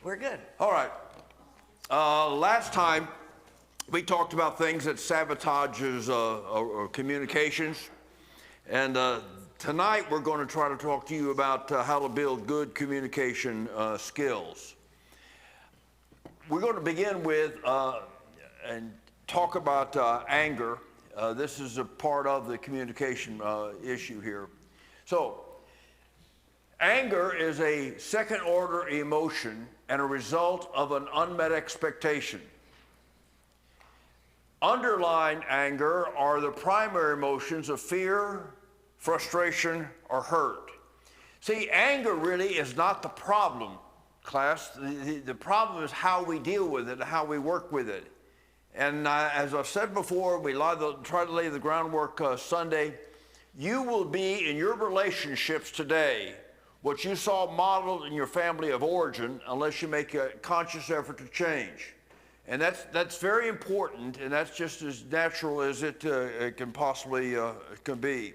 We're good. All right. Last time we talked about things that sabotages communications, and tonight we're going to try to talk to you about how to build good communication skills. We're going to begin with and talk about anger. This is a part of the communication issue here. So, anger is a second-order emotion and a result of an unmet expectation. Underlying anger are the primary emotions of fear, frustration, or hurt. See, anger really is not the problem, class. The problem is how we deal with it and how we work with it. And as I've said before, we try to lay the groundwork Sunday. You will be in your relationships today what you saw modeled in your family of origin unless you make a conscious effort to change. And that's very important, and that's just as natural as it can possibly can be.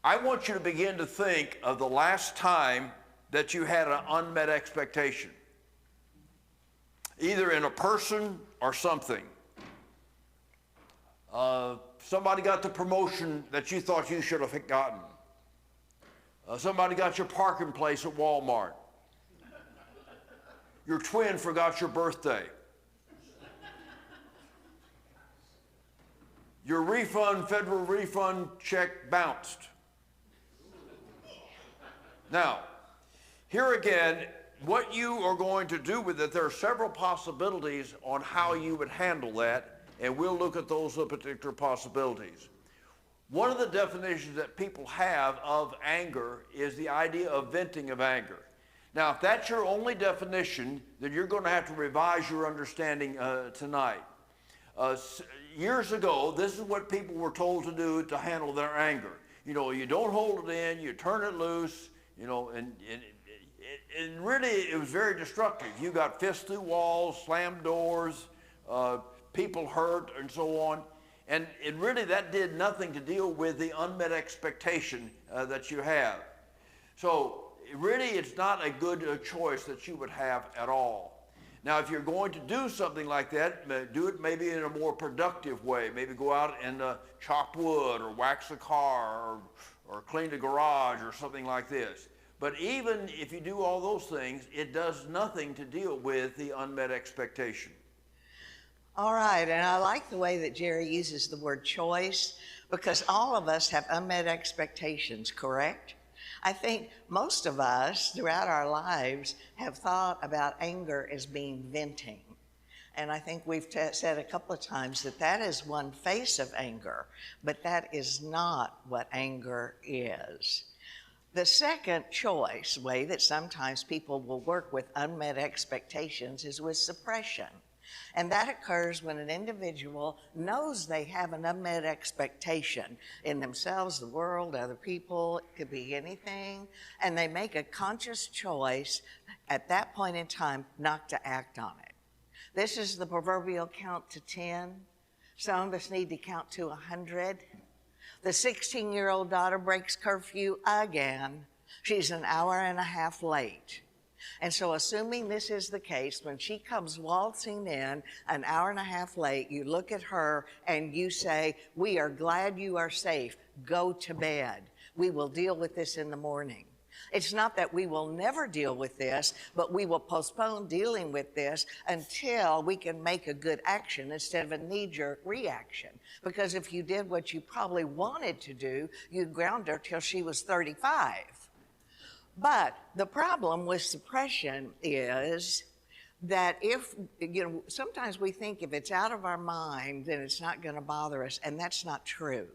I want you to begin to think of the last time that you had an unmet expectation, either in a person or something. Somebody got the promotion that you thought you should have gotten. Somebody got your parking place at Walmart. Your twin forgot your birthday. Your federal refund check bounced. Now, here again, what you are going to do with it, there are several possibilities on how you would handle that, and we'll look at those particular possibilities. One of the definitions that people have of anger is the idea of venting of anger. Now, if that's your only definition, then you're going to have to revise your understanding tonight. Years ago, this is what people were told to do to handle their anger. You know, you don't hold it in, you turn it loose, you know, and really it was very destructive. You got fists through walls, slammed doors, people hurt, and so on. And really that did nothing to deal with the unmet expectation that you have. So really it's not a good choice that you would have at all. Now if you're going to do something like that, do it maybe in a more productive way. Maybe go out and chop wood or wax a car or clean the garage or something like this. But even if you do all those things, it does nothing to deal with the unmet expectation. All right, and I like the way that Jerry uses the word choice, because all of us have unmet expectations, correct? I think most of us throughout our lives have thought about anger as being venting. And I think we've said a couple of times that that is one face of anger, but that is not what anger is. The second choice way that sometimes people will work with unmet expectations is with suppression. And that occurs when an individual knows they have an unmet expectation in themselves, the world, other people, it could be anything, and they make a conscious choice at that point in time not to act on it. This is the proverbial count to 10. Some of us need to count to 100. The 16-year-old daughter breaks curfew again. She's an hour and a half late. And so assuming this is the case, when she comes waltzing in an hour and a half late, you look at her and you say, "We are glad you are safe. Go to bed. We will deal with this in the morning." It's not that we will never deal with this, but we will postpone dealing with this until we can make a good action instead of a knee-jerk reaction. Because if you did what you probably wanted to do, you'd ground her till she was 35. But the problem with suppression is that sometimes we think if it's out of our mind, then it's not going to bother us, and that's not true.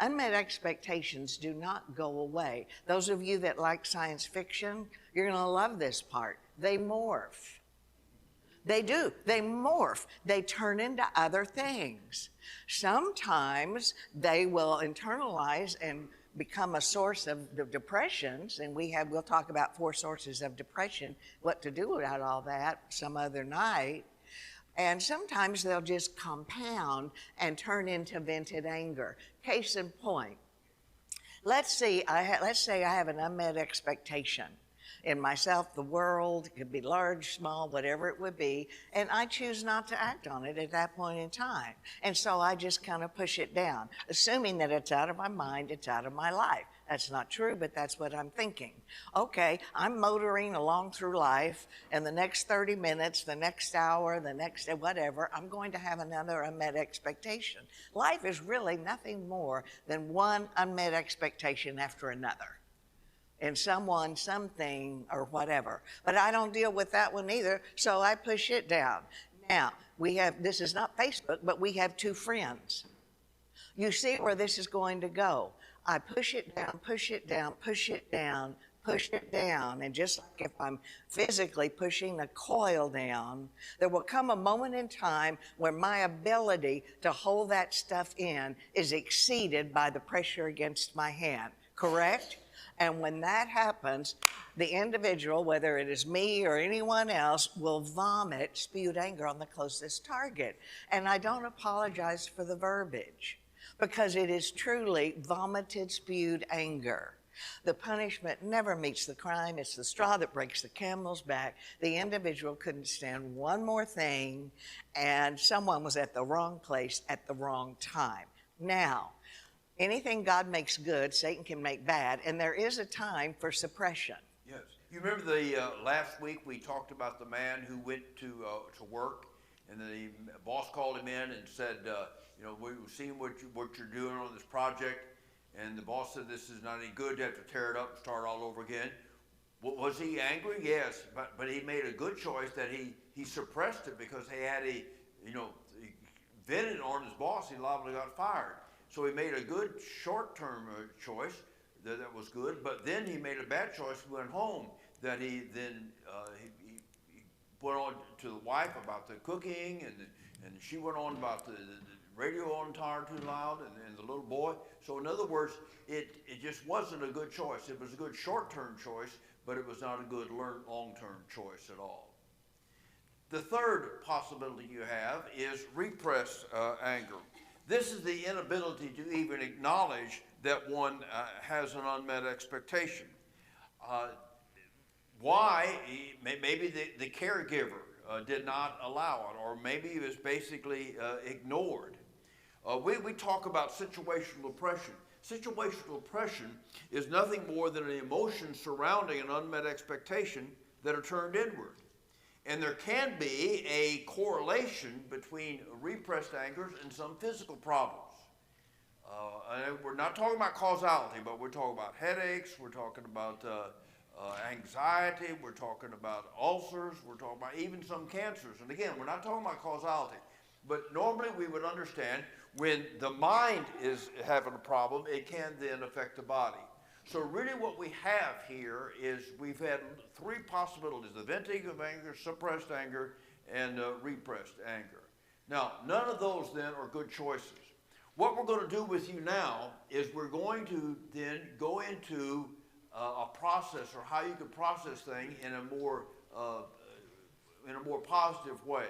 Unmet expectations do not go away. Those of you that like science fiction, you're going to love this part. They morph. They do. They morph. They turn into other things. Sometimes they will internalize and become a source of the depressions, and we'll talk about 4 sources of depression, what to do about all that some other night. And sometimes they'll just compound and turn into vented anger. Case in point, let's say I have an unmet expectation in myself, the world. It could be large, small, whatever it would be. And I choose not to act on it at that point in time. And so I just kind of push it down, assuming that it's out of my mind, it's out of my life. That's not true, but that's what I'm thinking. Okay, I'm motoring along through life, and the next 30 minutes, the next hour, the next whatever, I'm going to have another unmet expectation. Life is really nothing more than one unmet expectation after another. And someone, something, or whatever. But I don't deal with that one either, so I push it down. Now, this is not Facebook, but we have 2 friends. You see where this is going to go. I push it down, push it down, push it down, push it down. And just like if I'm physically pushing a coil down, there will come a moment in time where my ability to hold that stuff in is exceeded by the pressure against my hand, correct? And when that happens, the individual, whether it is me or anyone else, will vomit spewed anger on the closest target. And I don't apologize for the verbiage, because it is truly vomited, spewed anger. The punishment never meets the crime. It's the straw that breaks the camel's back. The individual couldn't stand one more thing, and someone was at the wrong place at the wrong time. Now, anything God makes good, Satan can make bad, and there is a time for suppression. Yes. You remember the last week we talked about the man who went to work, and the boss called him in and said, we've seen what you're doing on this project, and the boss said this is not any good. You have to tear it up and start all over again. Was he angry? Yes, but he made a good choice that he suppressed it, because he had he vented on his boss. He liable got fired. So he made a good short-term choice that was good, but then he made a bad choice. He went home. That he went on to the wife about the cooking, and she went on about the radio on too loud, and the little boy. So in other words, it just wasn't a good choice. It was a good short-term choice, but it was not a good long-term choice at all. The third possibility you have is repressed anger. This is the inability to even acknowledge that one has an unmet expectation. Why? Maybe the caregiver did not allow it, or maybe it was basically ignored. We talk about situational depression. Situational depression is nothing more than an emotion surrounding an unmet expectation that are turned inward. And there can be a correlation between repressed anger and some physical problems. And we're not talking about causality, but we're talking about headaches, we're talking about anxiety, we're talking about ulcers, we're talking about even some cancers. And again, we're not talking about causality, but normally we would understand when the mind is having a problem, it can then affect the body. So really what we have here is we've had 3 possibilities: the venting of anger, suppressed anger, and repressed anger. Now, none of those then are good choices. What we're going to do with you now is we're going to then go into a process, or how you can process things in a more positive way.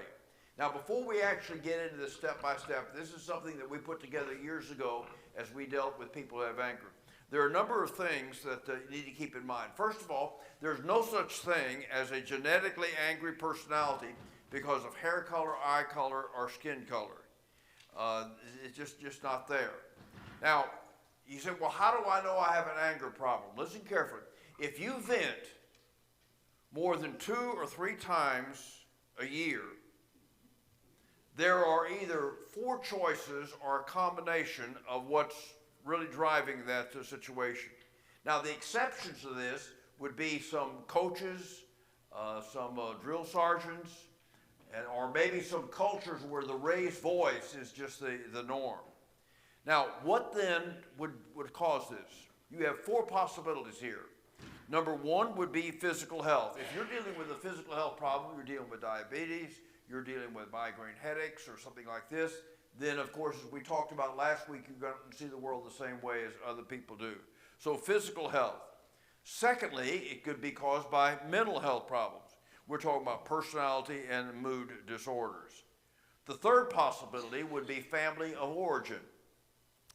Now, before we actually get into this step-by-step, this is something that we put together years ago as we dealt with people who have anger. There are a number of things that you need to keep in mind. First of all, there's no such thing as a genetically angry personality because of hair color, eye color, or skin color. It's just not there. Now, you say, well, how do I know I have an anger problem? Listen carefully. If you vent more than 2 or 3 times a year, there are either 4 choices or a combination of what's really driving that situation. Now, the exceptions to this would be some coaches, some drill sergeants, or maybe some cultures where the raised voice is just the norm. Now, what then would cause this? You have 4 possibilities here. Number 1 would be physical health. If you're dealing with a physical health problem, you're dealing with diabetes, you're dealing with migraine headaches or something like this, then of course, as we talked about last week, you're going to see the world the same way as other people do. So physical health. Secondly, it could be caused by mental health problems. We're talking about personality and mood disorders. The third possibility would be family of origin.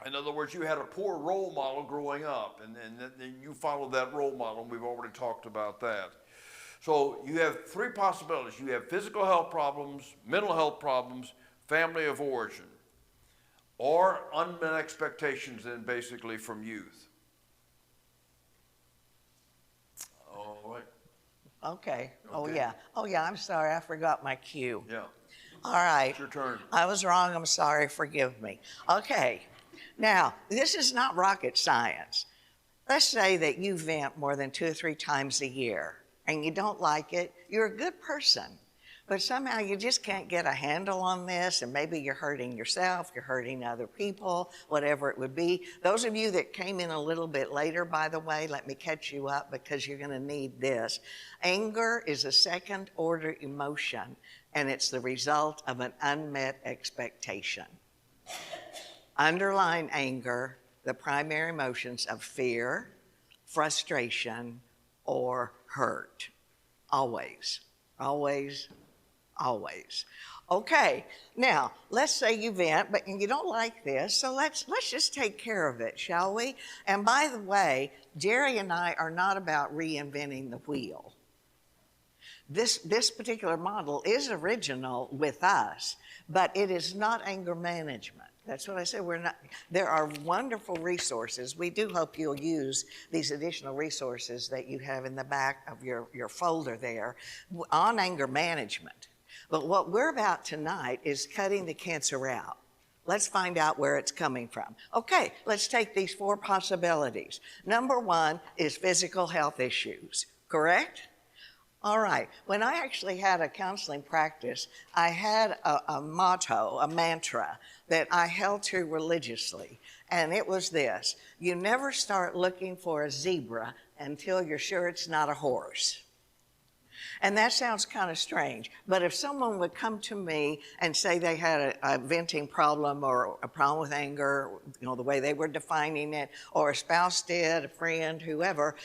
In other words, you had a poor role model growing up, and then you followed that role model, and we've already talked about that. So you have three possibilities. You have physical health problems, mental health problems, family of origin, or unmet expectations then basically from youth. All right. Okay. Okay. Oh, yeah, I'm sorry. I forgot my cue. Yeah. All right. It's your turn. I was wrong. I'm sorry. Forgive me. Okay. Now, this is not rocket science. Let's say that you vent more than 2 or 3 times a year and you don't like it. You're a good person, but somehow you just can't get a handle on this, and maybe you're hurting yourself, you're hurting other people, whatever it would be. Those of you that came in a little bit later, by the way, let me catch you up because you're going to need this. Anger is a second-order emotion, and it's the result of an unmet expectation. Underlying anger, the primary emotions of fear, frustration, or hurt. Always, always, always. Okay, now let's say you vent, but you don't like this, so let's just take care of it, shall we? And by the way, Jerry and I are not about reinventing the wheel. This particular model is original with us, but it is not anger management. That's what I said. We're not. There are wonderful resources. We do hope you'll use these additional resources that you have in the back of your folder there on anger management. But what we're about tonight is cutting the cancer out. Let's find out where it's coming from. Okay, let's take these 4 possibilities. Number 1 is physical health issues, correct? All right. When I actually had a counseling practice, I had a motto, a mantra that I held to religiously, and it was this: you never start looking for a zebra until you're sure it's not a horse. And that sounds kind of strange, but if someone would come to me and say they had a venting problem or a problem with anger, the way they were defining it, or a spouse did, a friend, whoever,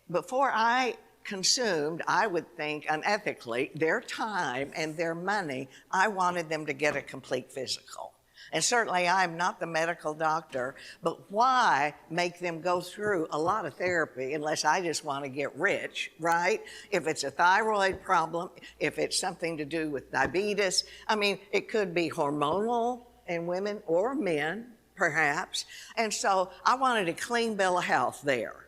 before I consumed, I would think unethically, their time and their money, I wanted them to get a complete physical. And certainly I'm not the medical doctor, but why make them go through a lot of therapy unless I just want to get rich, right? If it's a thyroid problem, if it's something to do with diabetes, it could be hormonal in women or men, perhaps. And so I wanted a clean bill of health there.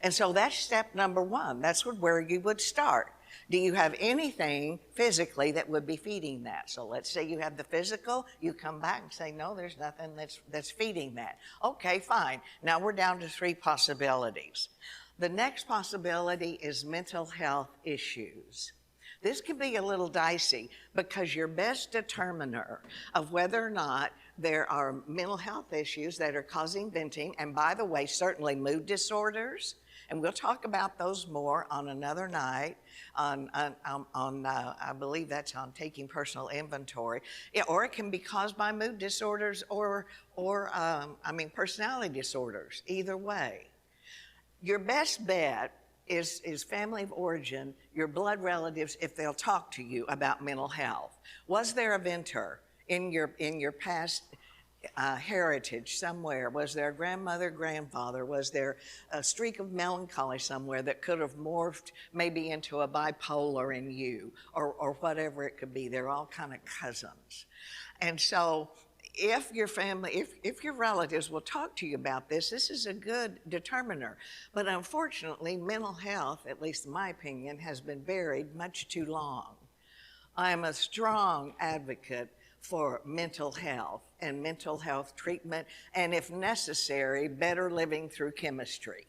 And so that's step number 1. That's where you would start. Do you have anything physically that would be feeding that? So let's say you have the physical, you come back and say, no, there's nothing that's feeding that. Okay, fine. Now we're down to 3 possibilities. The next possibility is mental health issues. This can be a little dicey because your best determiner of whether or not there are mental health issues that are causing venting, and by the way, certainly mood disorders, and we'll talk about those more on another night, I believe that's on taking personal inventory. Yeah, or it can be caused by mood disorders or personality disorders, either way. Your best bet is family of origin, your blood relatives, if they'll talk to you about mental health. Was there a venter in your past heritage somewhere? Was there a grandmother, grandfather? Was there a streak of melancholy somewhere that could have morphed maybe into a bipolar in you, or whatever it could be? They're all kind of cousins. And so if your family, if your relatives will talk to you about this is a good determiner. But unfortunately, mental health, at least in my opinion, has been buried much too long. I am a strong advocate for mental health and mental health treatment, and if necessary, better living through chemistry.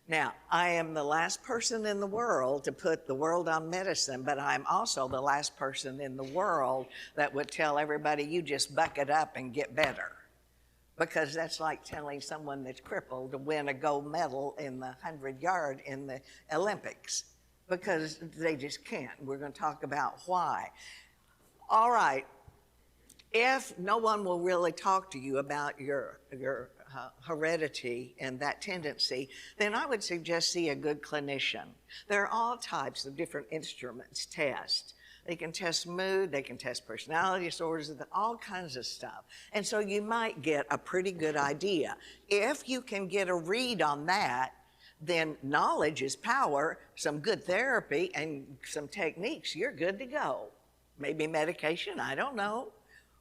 Now, I am the last person in the world to put the world on medicine, but I'm also the last person in the world that would tell everybody, you just buck it up and get better. Because that's like telling someone that's crippled to win a gold medal in the 100-yard in the Olympics, because they just can't. We're going to talk about why. All right. If no one will really talk to you about your heredity and that tendency, then I would suggest see a good clinician. There are all types of different instruments, tests. They can test mood, they can test personality disorders, all kinds of stuff. And so you might get a pretty good idea. If you can get a read on that, then knowledge is power, some good therapy and some techniques, you're good to go. Maybe medication, I don't know.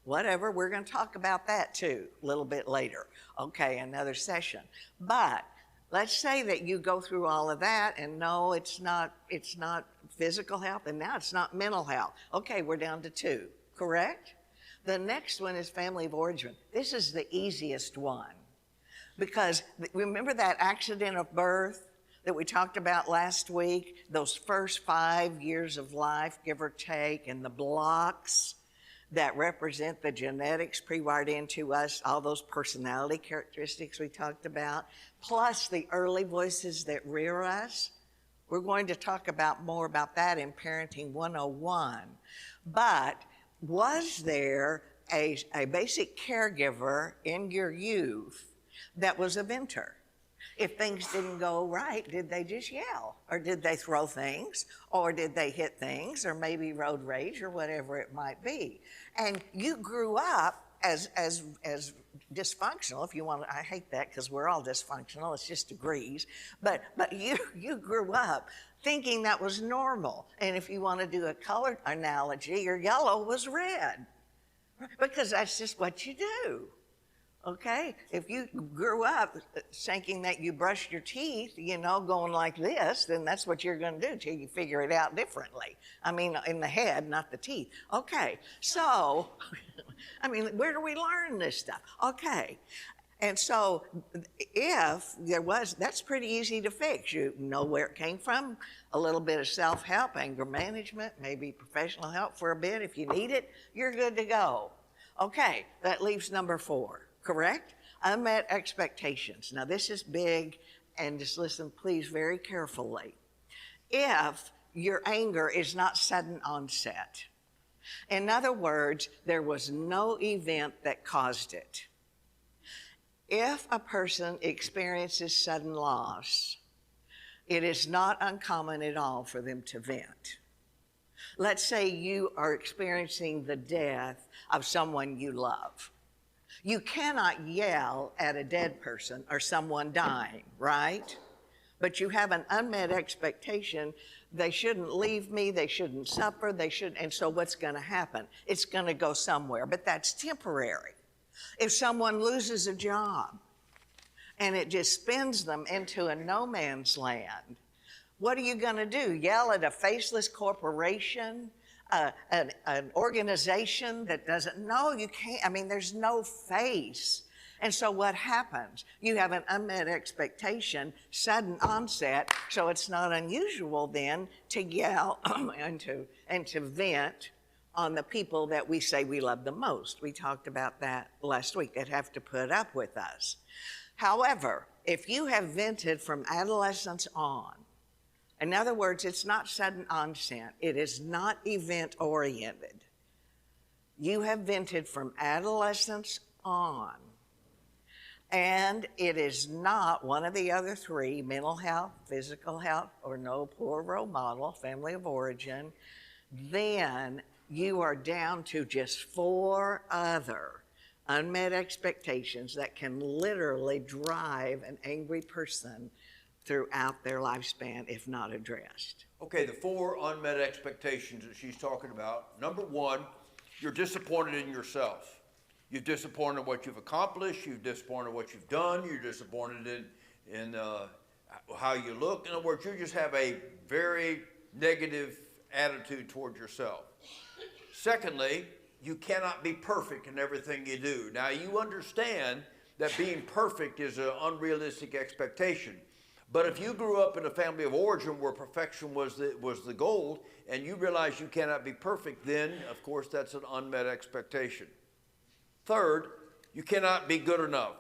Whatever, we're going to talk about that too a little bit later. Okay, another session. But let's say that you go through all of that and no, it's not physical health, and now it's not mental health. Okay, we're down to 2, correct? The next one is family of origin. This is the easiest one because remember that accident of birth that we talked about last week? Those first 5 years of life, give or take, and the blocks that represent the genetics pre-wired into us, all those personality characteristics we talked about, plus the early voices that rear us. We're going to talk about more about that in Parenting 101. But was there a basic caregiver in your youth that was a venter? If things didn't go right, did they just yell? Or did they throw things? Or did they hit things? Or maybe road rage or whatever it might be. And you grew up as dysfunctional, if you want to, I hate that because we're all dysfunctional, it's just degrees. But you grew up thinking that was normal. And if you want to do a color analogy, your yellow was red. Because that's just what you do. Okay, if you grew up thinking that you brushed your teeth, going like this, then that's what you're going to do till you figure it out differently. I mean, in the head, not the teeth. Okay, so, where do we learn this stuff? Okay, and so if there was, that's pretty easy to fix. You know where it came from, a little bit of self-help, anger management, maybe professional help for a bit. If you need it, you're good to go. Okay, that leaves number 4. Correct? Unmet expectations. Now, this is big, and just listen, please, very carefully. If your anger is not sudden onset, in other words, there was no event that caused it. If a person experiences sudden loss, it is not uncommon at all for them to vent. Let's say you are experiencing the death of someone you love. You cannot yell at a dead person or someone dying, right? But you have an unmet expectation. They shouldn't leave me, they shouldn't suffer, and so what's going to happen? It's going to go somewhere, but that's temporary. If someone loses a job and it just spins them into a no man's land, what are you going to do? Yell at a faceless corporation? An organization that doesn't know, you can't, there's no face. And so what happens? You have an unmet expectation, sudden onset, so it's not unusual then to yell and to vent on the people that we say we love the most. We talked about that last week, that have to put up with us. However, if you have vented from adolescence on, in other words, it's not sudden onset. It is not event-oriented. You have vented from adolescence on, and it is not one of the other 3, mental health, physical health, or no poor role model, family of origin, then you are down to just 4 other unmet expectations that can literally drive an angry person throughout their lifespan if not addressed. Okay, the 4 unmet expectations that she's talking about. Number 1, you're disappointed in yourself. You're disappointed in what you've accomplished. You're disappointed in what you've done. You're disappointed in how you look. In other words, you just have a very negative attitude toward yourself. Secondly, you cannot be perfect in everything you do. Now, you understand that being perfect is an unrealistic expectation. But if you grew up in a family of origin where perfection was the goal, and you realize you cannot be perfect, then, of course, that's an unmet expectation. Third, you cannot be good enough.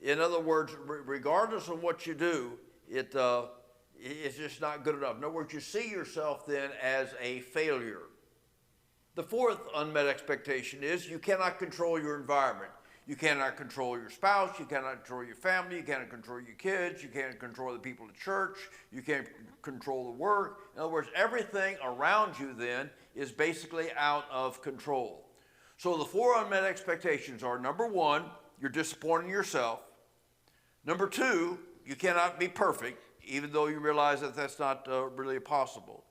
In other words, regardless of what you do, it's just not good enough. In other words, you see yourself then as a failure. The 4th unmet expectation is you cannot control your environment. You cannot control your spouse, you cannot control your family, you cannot control your kids, you can't control the people at church, you can't control the work. In other words, everything around you then is basically out of control. So the 4 unmet expectations are, number 1, you're disappointing yourself. Number 2, you cannot be perfect, even though you realize that that's not really possible.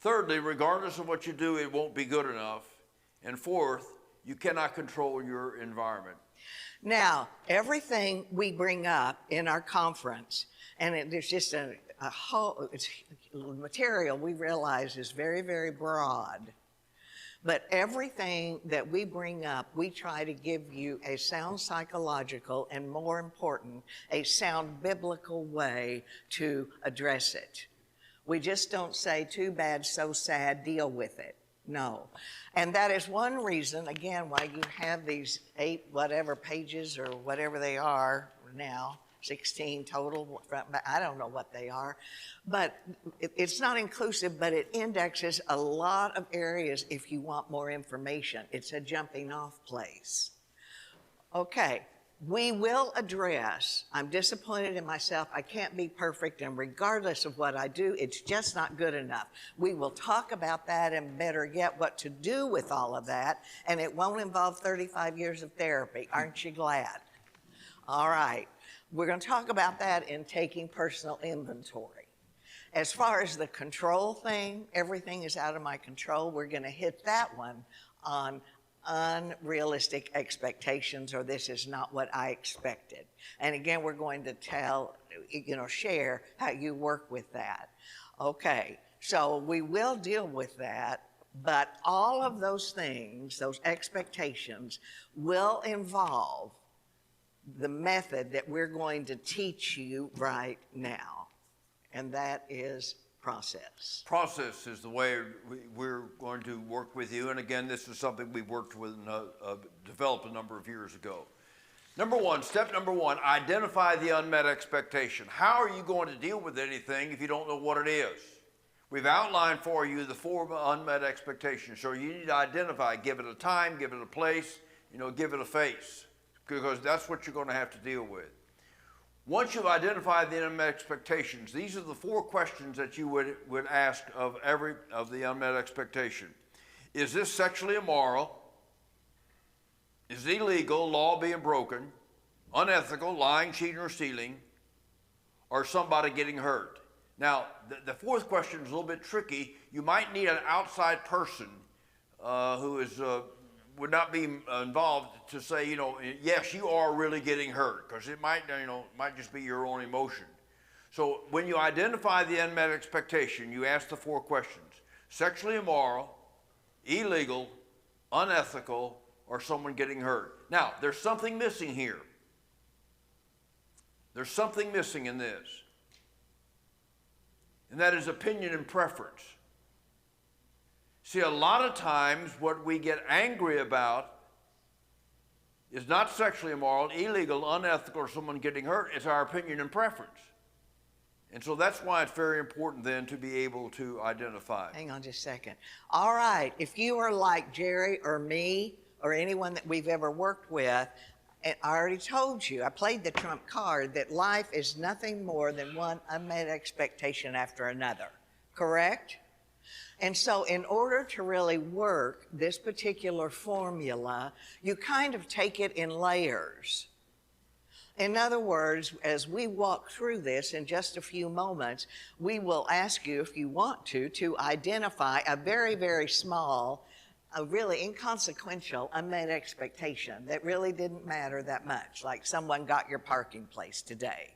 Thirdly, regardless of what you do, it won't be good enough. And fourth, you cannot control your environment. Now, everything we bring up in our conference, and there's just a whole material we realize is very, very broad. But everything that we bring up, we try to give you a sound psychological and, more important, a sound biblical way to address it. We just don't say, too bad, so sad, deal with it. No. And that is one reason, again, why you have these 8 whatever pages or whatever they are now, 16 total, I don't know what they are, but it's not inclusive, but it indexes a lot of areas if you want more information. It's a jumping off place. Okay, we will address, I'm disappointed in myself, I can't be perfect, and regardless of what I do, it's just not good enough. We will talk about that and better yet what to do with all of that, and it won't involve 35 years of therapy. Aren't you glad? All right. We're going to talk about that in taking personal inventory. As far as the control thing, everything is out of my control. We're going to hit that one on unrealistic expectations, or this is not what I expected. And again, we're going to share how you work with that. Okay, so we will deal with that, but all of those things, those expectations, will involve the method that we're going to teach you right now, and that is process. Process is the way we're going to work with you, and again, this is something we worked with and developed a number of years ago. Step number one, identify the unmet expectation. How are you going to deal with anything if you don't know what it is? We've outlined for you the 4 unmet expectations, so you need to identify, give it a time, give it a place, give it a face, because that's what you're going to have to deal with. Once you've identified the unmet expectations, these are the 4 questions that you would ask of every of the unmet expectation. Is this sexually immoral? Is it illegal, law being broken, unethical, lying, cheating, or stealing, or somebody getting hurt? Now, the 4th question is a little bit tricky. You might need an outside person who is would not be involved to say, yes, you are really getting hurt, because it might just be your own emotion. So when you identify the unmet expectation, you ask the 4 questions: sexually immoral, illegal, unethical, or someone getting hurt. Now, there's something missing here. There's something missing in this, and that is opinion and preference. See, a lot of times what we get angry about is not sexually immoral, illegal, unethical, or someone getting hurt. It's our opinion and preference. And so that's why it's very important then to be able to identify. Hang on just a second. All right, if you are like Jerry or me or anyone that we've ever worked with, and I already told you, I played the trump card that life is nothing more than one unmet expectation after another, correct? And so in order to really work this particular formula, you kind of take it in layers. In other words, as we walk through this in just a few moments, we will ask you, if you want to identify a very, very small, a really inconsequential unmet expectation that really didn't matter that much, like someone got your parking place today.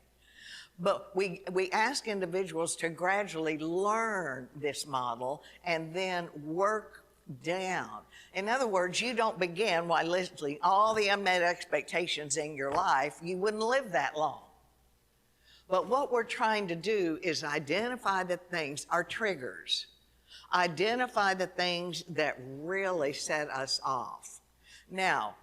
But we ask individuals to gradually learn this model and then work down. In other words, you don't begin by listing all the unmet expectations in your life. You wouldn't live that long. But what we're trying to do is identify the things, our triggers, identify the things that really set us off. Now,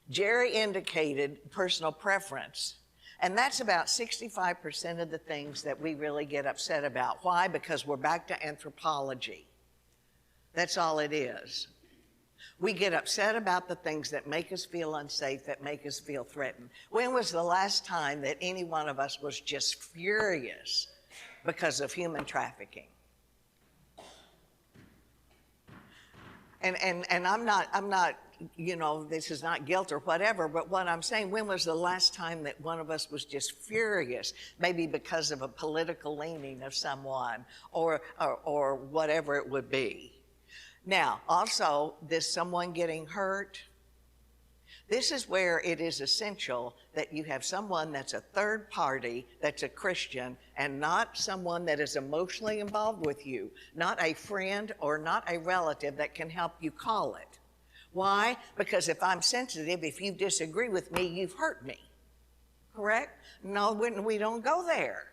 Jerry indicated personal preference. And that's about 65% of the things that we really get upset about. Why? Because we're back to anthropology. That's all it is. We get upset about the things that make us feel unsafe, that make us feel threatened. When was the last time that any one of us was just furious because of human trafficking? And I'm not this is not guilt or whatever, but what I'm saying, when was the last time that one of us was just furious, maybe because of a political leaning of someone or whatever it would be? Now, also, this someone getting hurt, this is where it is essential that you have someone that's a third party, that's a Christian, and not someone that is emotionally involved with you, not a friend or not a relative that can help you call it. Why? Because if I'm sensitive, if you disagree with me, you've hurt me. Correct? No, we don't go there.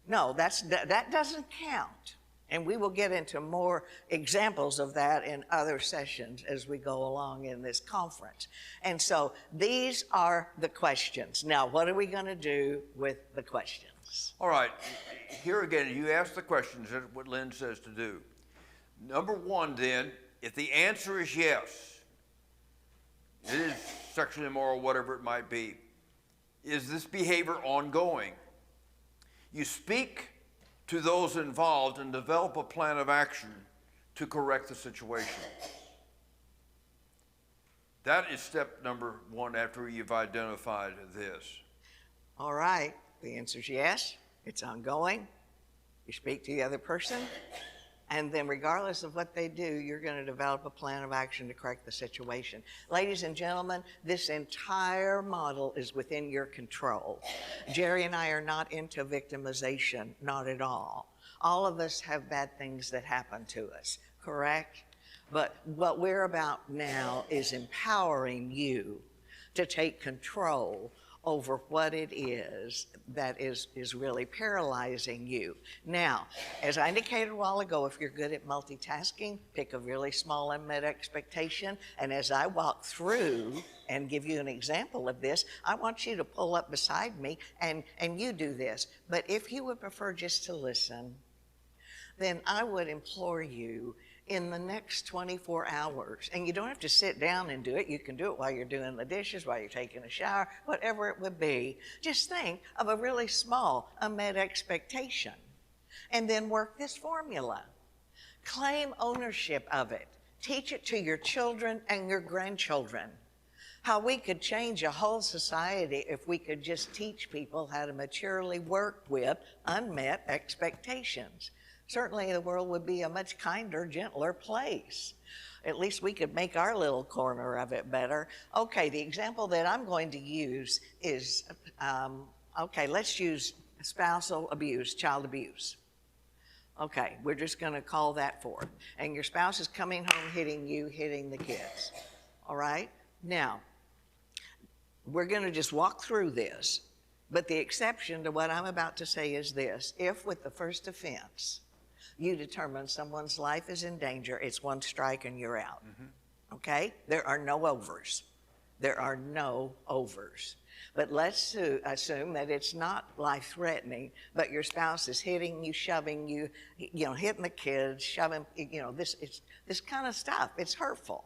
No, that doesn't count. And we will get into more examples of that in other sessions as we go along in this conference. And so these are the questions. Now, what are we going to do with the questions? All right. Here again, you ask the questions, that's what Lynn says to do. Number one, then, if the answer is yes, it is sexually immoral, whatever it might be, is this behavior ongoing? You speak to those involved and develop a plan of action to correct the situation. That is step number one after you've identified this. All right, the answer is yes, it's ongoing. You speak to the other person, and then regardless of what they do, you're going to develop a plan of action to correct the situation. Ladies and gentlemen, this entire model is within your control. Jerry and I are not into victimization, not at all. All of us have bad things that happen to us, correct? But what we're about now is empowering you to take control over what it is that is really paralyzing you. Now, as I indicated a while ago, if you're good at multitasking, pick a really small unmet expectation, and as I walk through and give you an example of this, I want you to pull up beside me and you do this. But if you would prefer just to listen, then I would implore you in the next 24 hours, and you don't have to sit down and do it. You can do it while you're doing the dishes, while you're taking a shower, whatever it would be. Just think of a really small unmet expectation and then work this formula. Claim ownership of it. Teach it to your children and your grandchildren. How we could change a whole society if we could just teach people how to maturely work with unmet expectations. Certainly the world would be a much kinder, gentler place. At least we could make our little corner of it better. Okay, the example that I'm going to use is, let's use spousal abuse, child abuse. Okay, we're just going to call that forth. And your spouse is coming home hitting you, hitting the kids. All right? Now, we're going to just walk through this. But the exception to what I'm about to say is this. If with the first offense, you determine someone's life is in danger, it's one strike and you're out. Mm-hmm. Okay? There are no overs. There are no overs. But let's assume that it's not life-threatening, but your spouse is hitting you, shoving you, hitting the kids, shoving, this kind of stuff. It's hurtful.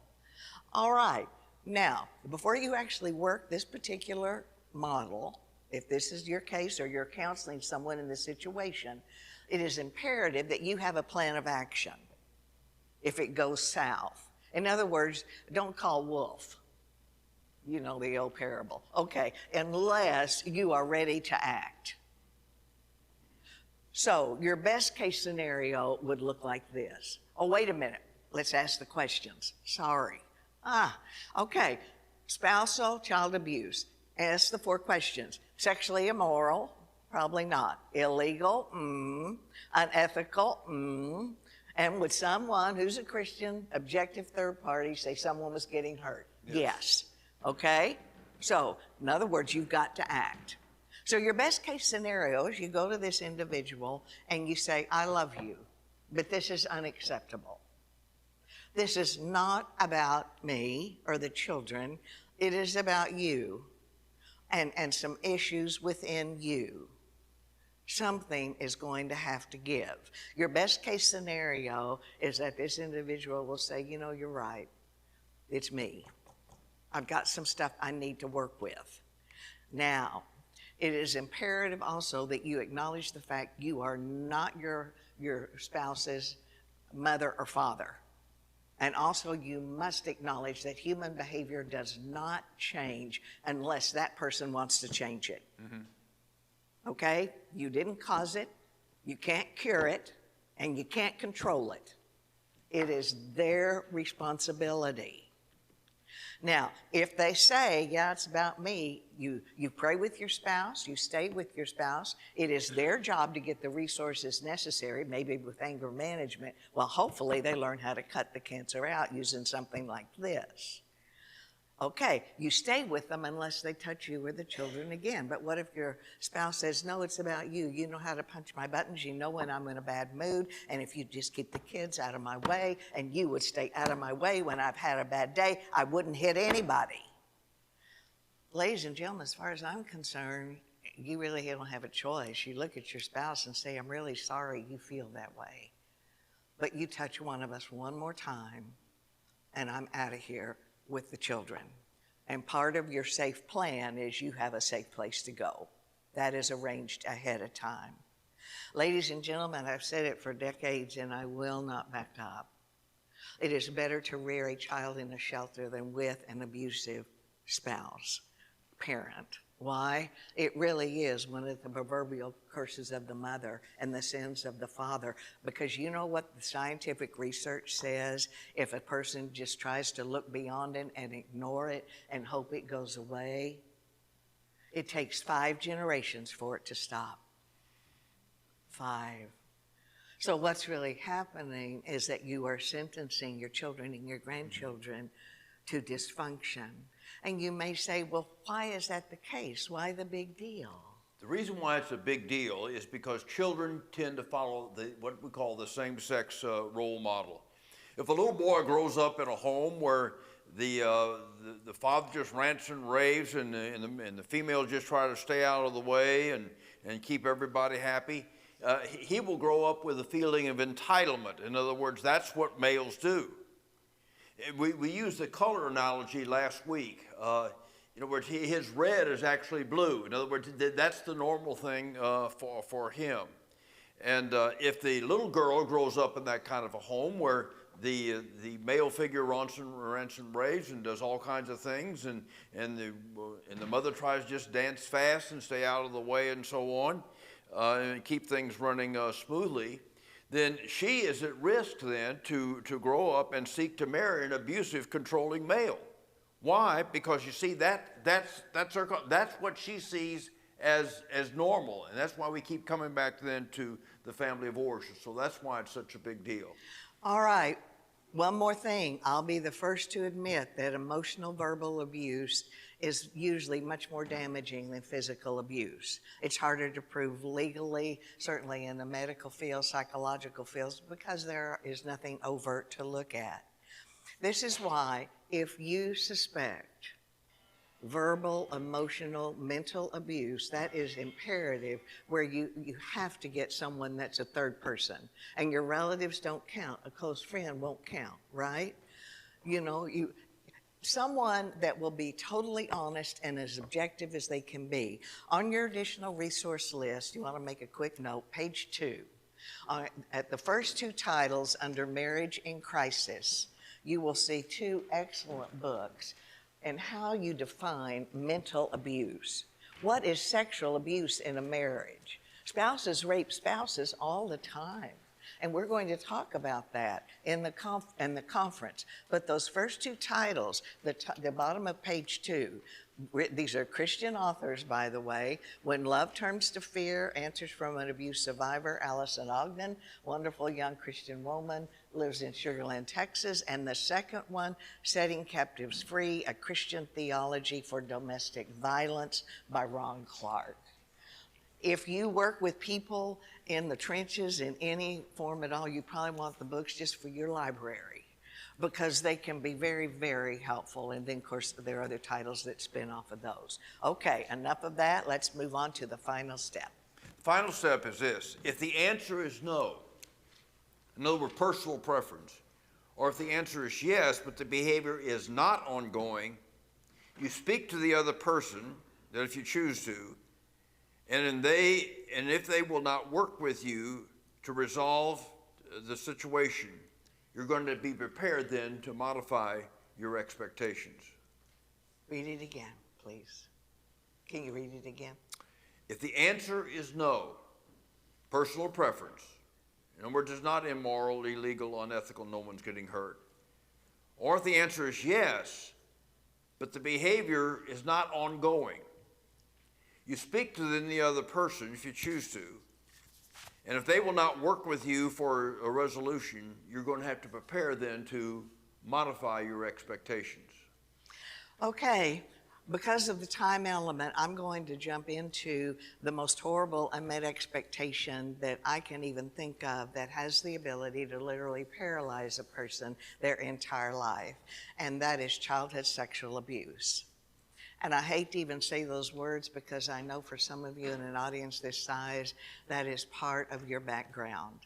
All right. Now, before you actually work this particular model, if this is your case or you're counseling someone in this situation, it is imperative that you have a plan of action if it goes south. In other words, don't call wolf. You know the old parable. Okay, unless you are ready to act. So your best case scenario would look like this. Oh, wait a minute. Let's ask the questions. Sorry. Okay. Spousal child abuse. Ask the 4 questions. Sexually immoral. Probably not. Illegal? Unethical? And would someone who's a Christian, objective third party, say someone was getting hurt? Yes. Okay? So, in other words, you've got to act. So your best case scenario is you go to this individual and you say, I love you, but this is unacceptable. This is not about me or the children. It is about you and some issues within you. Something is going to have to give. Your best case scenario is that this individual will say, you're right. It's me. I've got some stuff I need to work with. Now, it is imperative also that you acknowledge the fact you are not your spouse's mother or father. And also, you must acknowledge that human behavior does not change unless that person wants to change it. Okay? You didn't cause it, you can't cure it, and you can't control it. It is their responsibility. Now, if they say, yeah, it's about me, you pray with your spouse, you stay with your spouse. It is their job to get the resources necessary, maybe with anger management. Well, hopefully they learn how to cut the cancer out using something like this. Okay, you stay with them unless they touch you or the children again. But what if your spouse says, no, it's about you. You know how to punch my buttons. You know when I'm in a bad mood. And if you just keep the kids out of my way and you would stay out of my way when I've had a bad day, I wouldn't hit anybody. Ladies and gentlemen, as far as I'm concerned, you really don't have a choice. You look at your spouse and say, I'm really sorry you feel that way. But you touch one of us one more time and I'm out of here with the children. And part of your safe plan is you have a safe place to go. That is arranged ahead of time. Ladies and gentlemen, I've said it for decades and I will not back up. It is better to rear a child in a shelter than with an abusive spouse, parent. Why? It really is one of the proverbial curses of the mother and the sins of the father. Because you know what the scientific research says? If a person just tries to look beyond it and ignore it and hope it goes away, it takes 5 generations for it to stop. 5. So what's really happening is that you are sentencing your children and your grandchildren to dysfunction. And you may say, well, why is that the case? Why the big deal? The reason why it's a big deal is because children tend to follow what we call the same-sex role model. If a little boy grows up in a home where the father just rants and raves and the female just try to stay out of the way and keep everybody happy, he will grow up with a feeling of entitlement. In other words, that's what males do. We used the color analogy last week. In other words, his red is actually blue. In other words, that's the normal thing for him. And if the little girl grows up in that kind of a home where the male figure rants and raves and does all kinds of things, and the mother tries to just dance fast and stay out of the way and so on, and keep things running smoothly, then she is at risk then to grow up and seek to marry an abusive, controlling male. Why? Because you see, that's what she sees as normal, and that's why we keep coming back then to the family of origin. So that's why it's such a big deal. All right, one more thing. I'll be the first to admit that emotional verbal abuse is usually much more damaging than physical abuse. It's harder to prove legally, certainly in the medical field, psychological fields, because there is nothing overt to look at. This is why, if you suspect verbal, emotional, mental abuse, that is imperative, where you have to get someone that's a third person. And your relatives don't count. A close friend won't count, right? You know, someone that will be totally honest and as objective as they can be. On your additional resource list, you want to make a quick note, page 2. At the first 2 titles under Marriage in Crisis, you will see 2 excellent books and how you define mental abuse. What is sexual abuse in a marriage? Spouses rape spouses all the time. And we're going to talk about that in the conference. But those first 2 titles, the bottom of page 2, these are Christian authors, by the way. When Love Turns to Fear, Answers from an Abuse Survivor, Allison Ogden, wonderful young Christian woman, lives in Sugar Land, Texas. And the second one, Setting Captives Free, A Christian Theology for Domestic Violence by Ron Clark. If you work with people in the trenches in any form at all, you probably want the books just for your library, because they can be very, very helpful. And then, of course, there are other titles that spin off of those. Okay, enough of that. Let's move on to the final step. Final step is this. If the answer is no, in other words, personal preference, or if the answer is yes, but the behavior is not ongoing, you speak to the other person, that if you choose to, and if they will not work with you to resolve the situation, you're going to be prepared then to modify your expectations. Read it again, please. Can you read it again? If the answer is no, personal preference, in other words, it's not immoral, illegal, unethical, no one's getting hurt. Or if the answer is yes, but the behavior is not ongoing, you speak to the other person if you choose to, and if they will not work with you for a resolution, you're going to have to prepare then to modify your expectations. Okay, because of the time element, I'm going to jump into the most horrible unmet expectation that I can even think of that has the ability to literally paralyze a person their entire life, and that is childhood sexual abuse. And I hate to even say those words because I know for some of you in an audience this size, that is part of your background.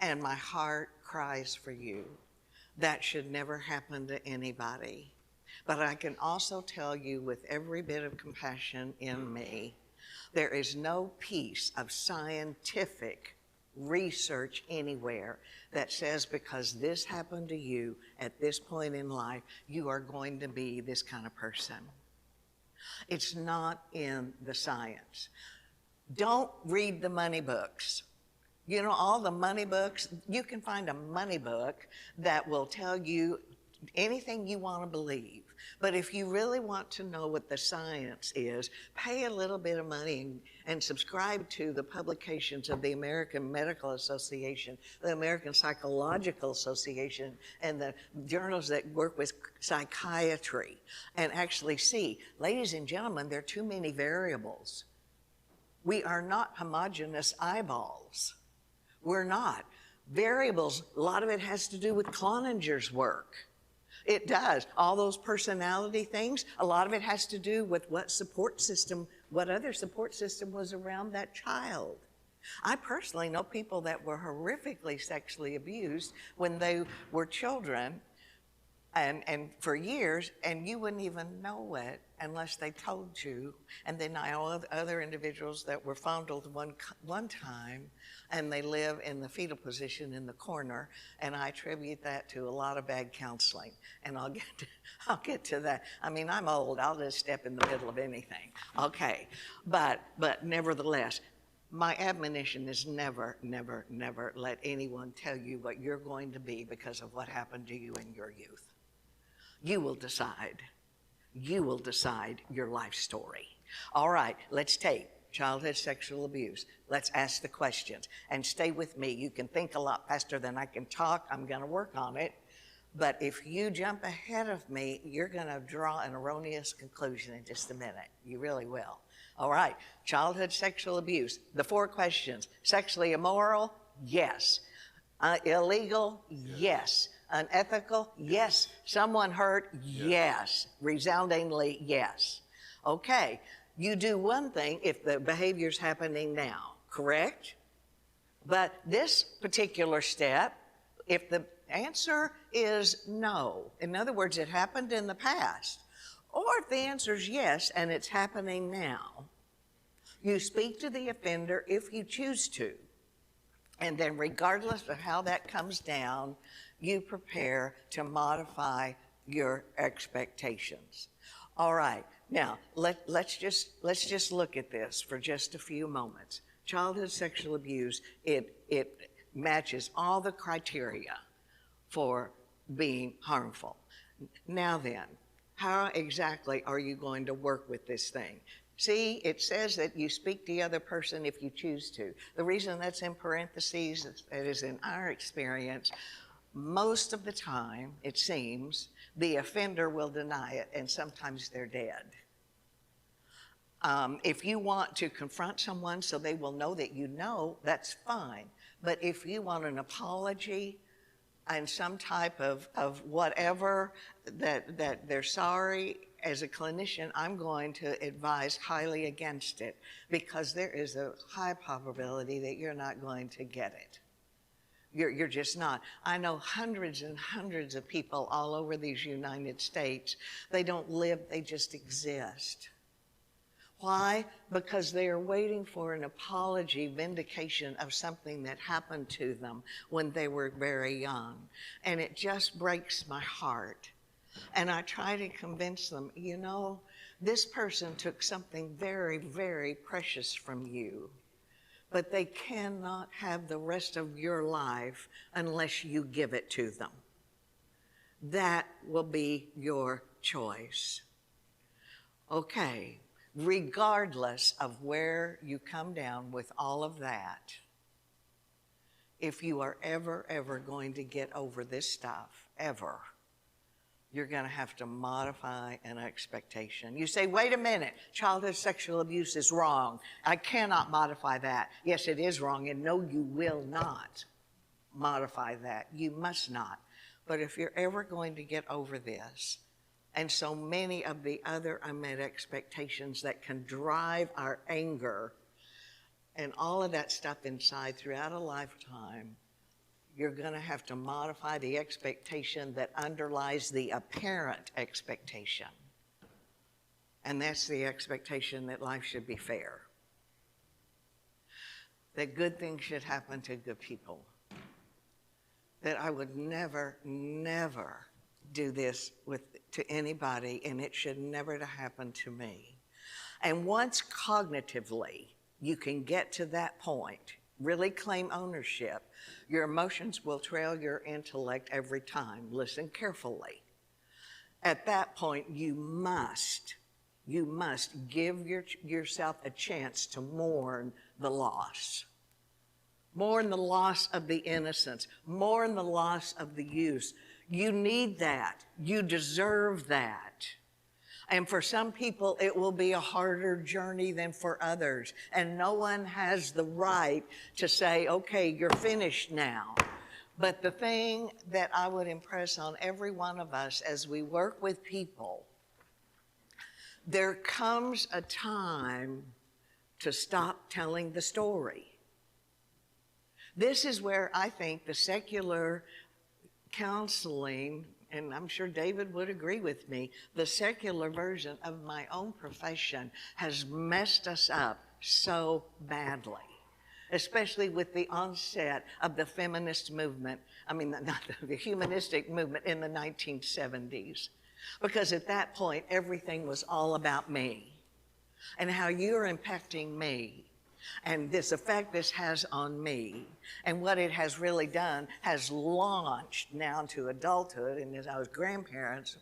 And my heart cries for you. That should never happen to anybody. But I can also tell you with every bit of compassion in me, there is no piece of scientific research anywhere that says because this happened to you at this point in life, you are going to be this kind of person. It's not in the science. Don't read the money books. You know, all the money books, you can find a money book that will tell you anything you want to believe. But if you really want to know what the science is, pay a little bit of money and subscribe to the publications of the American Medical Association, the American Psychological Association, and the journals that work with psychiatry, and actually see, ladies and gentlemen, there are too many variables. We are not homogeneous eyeballs. We're not. Variables, a lot of it has to do with Cloninger's work. It does. All those personality things, a lot of it has to do with what other support system was around that child. I personally know people that were horrifically sexually abused when they were children and for years, and you wouldn't even know it unless they told you. And then I know other individuals that were fondled one time, and they live in the fetal position in the corner, and I attribute that to a lot of bad counseling. And I'll get to that. I mean, I'm old. I'll just step in the middle of anything. Okay, but nevertheless, my admonition is never, never, never let anyone tell you what you're going to be because of what happened to you in your youth. You will decide. You will decide your life story. All right, let's take childhood sexual abuse. Let's ask the questions. And stay with me. You can think a lot faster than I can talk. I'm going to work on it. But if you jump ahead of me, you're going to draw an erroneous conclusion in just a minute. You really will. All right, childhood sexual abuse. The 4 questions. Sexually immoral? Yes. Illegal? Yes. Unethical? Yes. Someone hurt? Yes. Resoundingly yes. Okay, you do one thing if the behavior's happening now, correct? But this particular step, if the answer is no, in other words, it happened in the past, or if the answer is yes and it's happening now, you speak to the offender if you choose to. And then regardless of how that comes down, you prepare to modify your expectations. All right, now let's just look at this for just a few moments. Childhood sexual abuse, it matches all the criteria for being harmful. Now then, how exactly are you going to work with this thing? See, it says that you speak to the other person if you choose to. The reason that's in parentheses is in our experience, most of the time, it seems, the offender will deny it, and sometimes they're dead. If you want to confront someone so they will know that you know, that's fine. But if you want an apology and some type of whatever, that they're sorry, as a clinician, I'm going to advise highly against it because there is a high probability that you're not going to get it. You're just not. I know hundreds and hundreds of people all over these United States. They don't live, they just exist. Why? Because they are waiting for an apology, vindication of something that happened to them when they were very young. And it just breaks my heart. And I try to convince them, you know, this person took something very, very precious from you, but they cannot have the rest of your life unless you give it to them. That will be your choice. Okay, regardless of where you come down with all of that, if you are ever going to get over this stuff, ever, you're going to have to modify an expectation. You say, wait a minute, childhood sexual abuse is wrong. I cannot modify that. Yes, it is wrong, and no, you will not modify that. You must not. But if you're ever going to get over this, and so many of the other unmet expectations that can drive our anger and all of that stuff inside throughout a lifetime, you're going to have to modify the expectation that underlies the apparent expectation. And that's the expectation that life should be fair, that good things should happen to good people, that I would never do this to anybody, and it should never to happen to me. And once cognitively you can get to that point, really claim ownership, your emotions will trail your intellect every time. Listen carefully. At that point, you must give yourself a chance to mourn the loss. Mourn the loss of the innocence. Mourn the loss of the youth. You need that. You deserve that. And for some people, it will be a harder journey than for others. And no one has the right to say, okay, you're finished now. But the thing that I would impress on every one of us as we work with people, there comes a time to stop telling the story. This is where I think the secular counseling, and I'm sure David would agree with me, the secular version of my own profession has messed us up so badly, especially with the onset of the feminist movement, not the humanistic movement in the 1970s. Because at that point, everything was all about me and how you're impacting me and this effect this has on me. And what it has really done has launched now into adulthood, and as I was grandparents,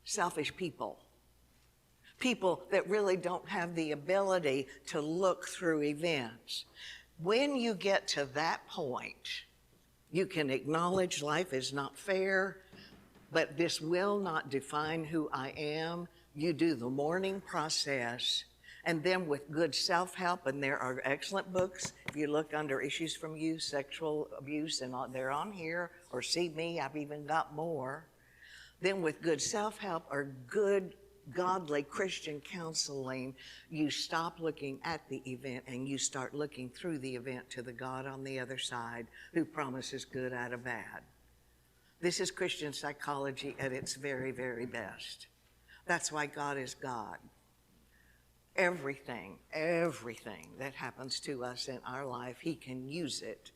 selfish people. People that really don't have the ability to look through events. When you get to that point, you can acknowledge life is not fair, but this will not define who I am. You do the mourning process. And then with good self-help, and there are excellent books. If you look under Issues from Youth, Sexual Abuse, and they're on here, or See Me, I've even got more. Then with good self-help or good, godly Christian counseling, you stop looking at the event and you start looking through the event to the God on the other side who promises good out of bad. This is Christian psychology at its very, very best. That's why God is God. Everything that happens to us in our life, He can use it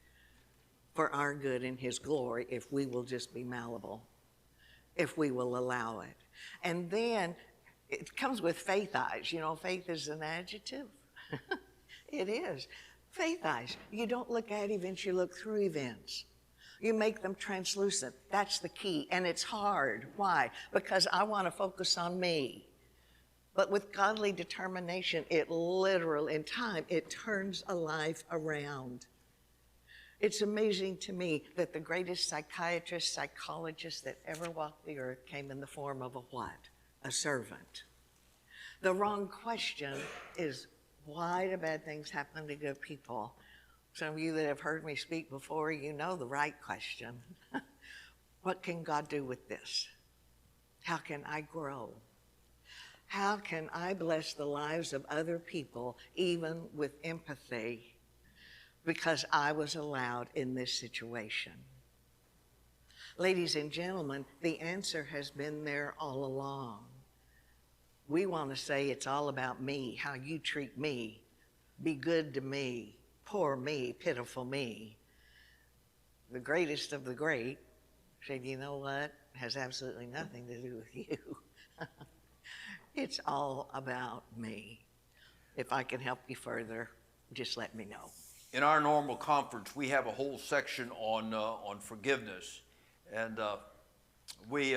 for our good and His glory if we will just be malleable, if we will allow it. And then it comes with faith eyes. You know, faith is an adjective. It is. Faith eyes. You don't look at events, you look through events. You make them translucent. That's the key. And it's hard. Why? Because I want to focus on me. But with godly determination, it literally, in time, it turns a life around. It's amazing to me that the greatest psychiatrist, psychologist that ever walked the earth came in the form of a what? A servant. The wrong question is, why do bad things happen to good people? Some of you that have heard me speak before, you know the right question. What can God do with this? How can I grow? How can I bless the lives of other people, even with empathy, because I was allowed in this situation? Ladies and gentlemen, the answer has been there all along. we want to say it's all about me, how you treat me, be good to me, poor me, pitiful me. The greatest of the great said, you know what? It has absolutely nothing to do with you. It's all about me. If I can help you further, just let me know. In our normal conference, we have a whole section on forgiveness, and we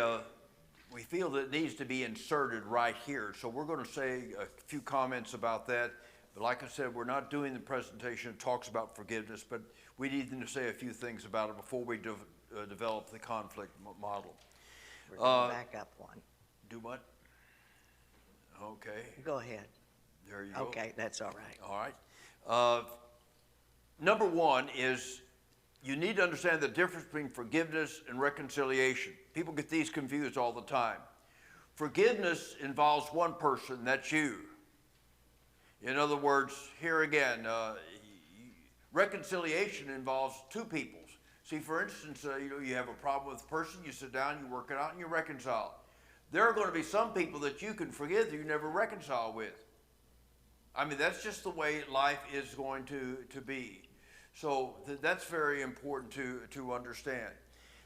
feel that it needs to be inserted right here. So we're going to say a few comments about that. But like I said, we're not doing the presentation that talks about forgiveness, but we need to say a few things about it before we develop the conflict model. We're going to back up one. Do what? Okay. Go ahead. There you go. Okay, that's all right. All right. Number one is you need to understand the difference between forgiveness and reconciliation. People get these confused all the time. Forgiveness involves one person, that's you. In other words, here again, reconciliation involves two peoples. See, for instance, you have a problem with a person, you sit down, you work it out, and you reconcile. There are going to be some people that you can forgive that you never reconcile with. I mean, that's just the way life is going to be. So that's very important to understand.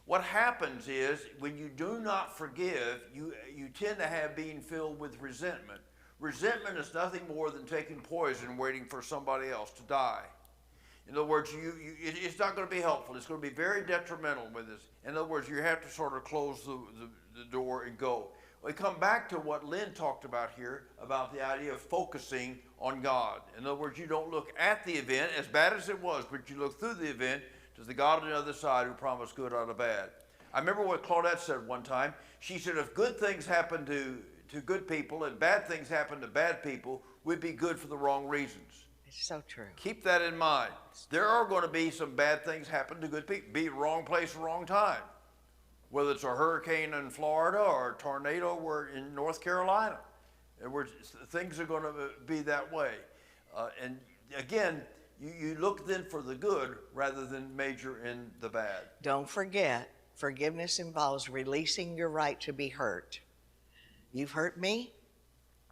What happens is when you do not forgive, you tend to have being filled with resentment. Resentment is nothing more than taking poison and waiting for somebody else to die. In other words, it's not going to be helpful. It's going to be very detrimental with this. In other words, you have to sort of close the door and go. We come back to what Lynn talked about here, about the idea of focusing on God. In other words, you don't look at the event, as bad as it was, but you look through the event to the God on the other side who promised good out of bad. I remember what Claudette said one time. She said, if good things happen to good people and bad things happen to bad people, we'd be good for the wrong reasons. It's so true. Keep that in mind. There are going to be some bad things happen to good people. Be wrong place, wrong time. Whether it's a hurricane in Florida or a tornado in North Carolina. Things are going to be that way. And again, you look then for the good rather than major in the bad. Don't forget, forgiveness involves releasing your right to be hurt. You've hurt me.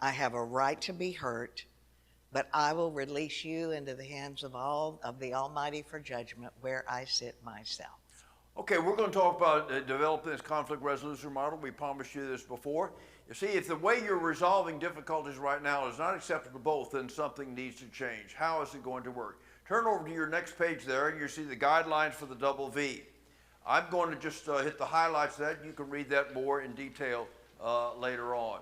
I have a right to be hurt, but I will release you into the hands of the Almighty for judgment where I sit myself. Okay, we're going to talk about developing this conflict resolution model. We promised you this before. You see, if the way you're resolving difficulties right now is not acceptable to both, then something needs to change. How is it going to work? Turn over to your next page there, and you see the guidelines for the double V. I'm going to just hit the highlights of that. You can read that more in detail later on.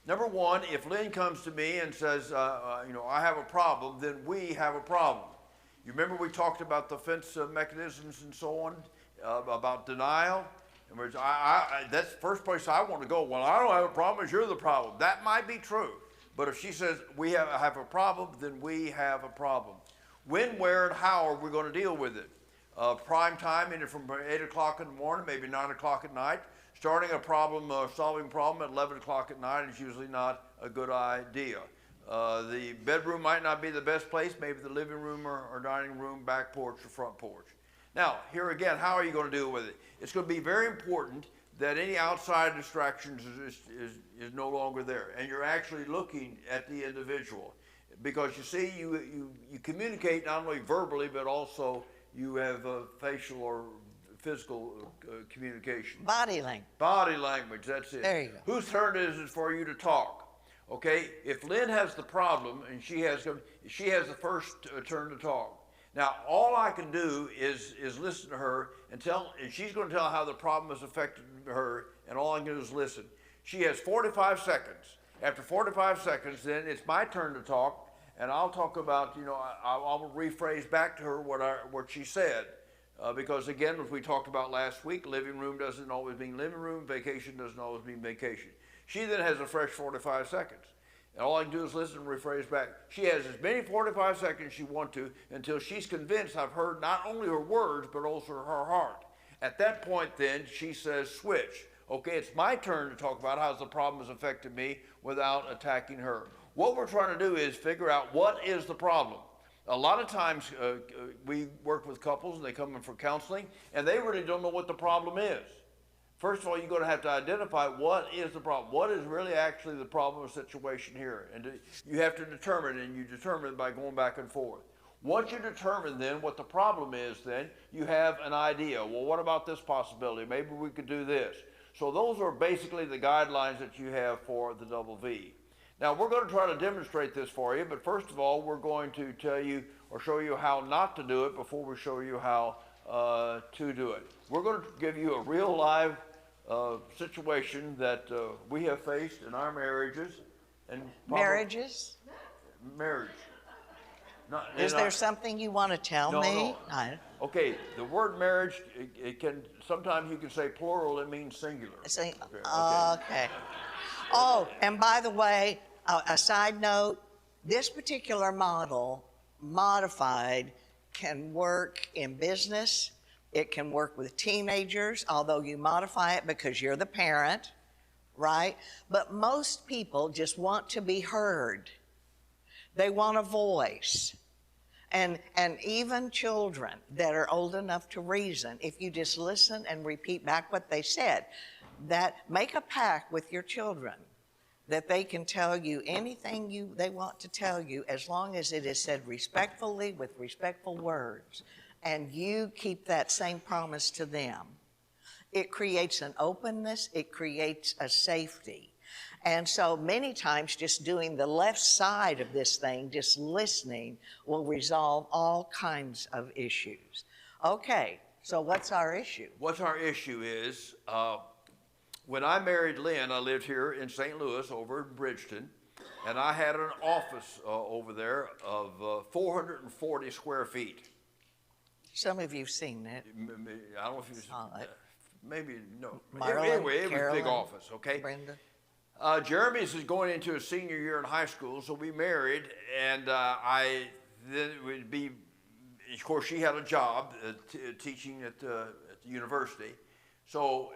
Number one, if Lynn comes to me and says, I have a problem, then we have a problem. You remember we talked about the defense mechanisms and so on? About denial. In other words, that's the first place I want to go. Well, I don't have a problem, you're the problem. That might be true. But if she says we have a problem, then we have a problem. When, where, and how are we going to deal with it? Prime time, from 8 o'clock in the morning, maybe 9 o'clock at night. Starting a problem, solving a problem at 11 o'clock at night is usually not a good idea. The bedroom might not be the best place, maybe the living room or dining room, back porch, or front porch. Now, here again, how are you going to deal with it? It's going to be very important that any outside distractions is no longer there, and you're actually looking at the individual. Because you see, you communicate not only verbally, but also you have facial or physical communication. Body language. Body language, that's it. There you go. Whose turn is it for you to talk? Okay, if Lynn has the problem and she has the first turn to talk. Now, all I can do is listen to her and she's going to tell how the problem has affected her, and all I can do is listen. She has 45 seconds. After 45 seconds, then it's my turn to talk, and I'll talk about, I'll rephrase back to her what she said. Because again, as we talked about last week, living room doesn't always mean living room, vacation doesn't always mean vacation. She then has a fresh 45 seconds. And all I can do is listen and rephrase back. She has as many 45 seconds she wants to until she's convinced I've heard not only her words, but also her heart. At that point then, she says, switch. Okay, it's my turn to talk about how the problem has affected me without attacking her. What we're trying to do is figure out what is the problem. A lot of times we work with couples and they come in for counseling and they really don't know what the problem is. First of all, you're going to have to identify what is the problem. What is really actually the problem or situation here? And you have to determine, and you determine it by going back and forth. Once you determine then what the problem is, then you have an idea. Well, what about this possibility? Maybe we could do this. So those are basically the guidelines that you have for the double V. Now, we're going to try to demonstrate this for you, but first of all, we're going to tell you or show you how not to do it before we show you how to do it. We're going to give you a real live situation that we have faced in our marriages. And Marriages? Marriage. Is there something you want to tell me? No. Okay, the word marriage, it can, sometimes you can say plural, it means singular. Okay. Oh, and by the way, a side note, this particular model, modified, can work in business. It can work with teenagers, although you modify it because you're the parent, right? But most people just want to be heard. They want a voice. And even children that are old enough to reason, if you just listen and repeat back what they said, that make a pact with your children that they can tell you anything they want to tell you as long as it is said respectfully with respectful words, and you keep that same promise to them. It creates an openness, it creates a safety. And so many times just doing the left side of this thing, just listening, will resolve all kinds of issues. Okay, so what's our issue? What's our issue is, when I married Lynn, I lived here in St. Louis over in Bridgeton, and I had an office over there of 440 square feet. Some of you've seen it. I don't know if you saw it. Maybe, no. Marlon, anyway, it Carolyn, was a big office, okay? Brenda. Jeremy's is going into his senior year in high school, so we married, and then it would be, of course, she had a job teaching at the university. So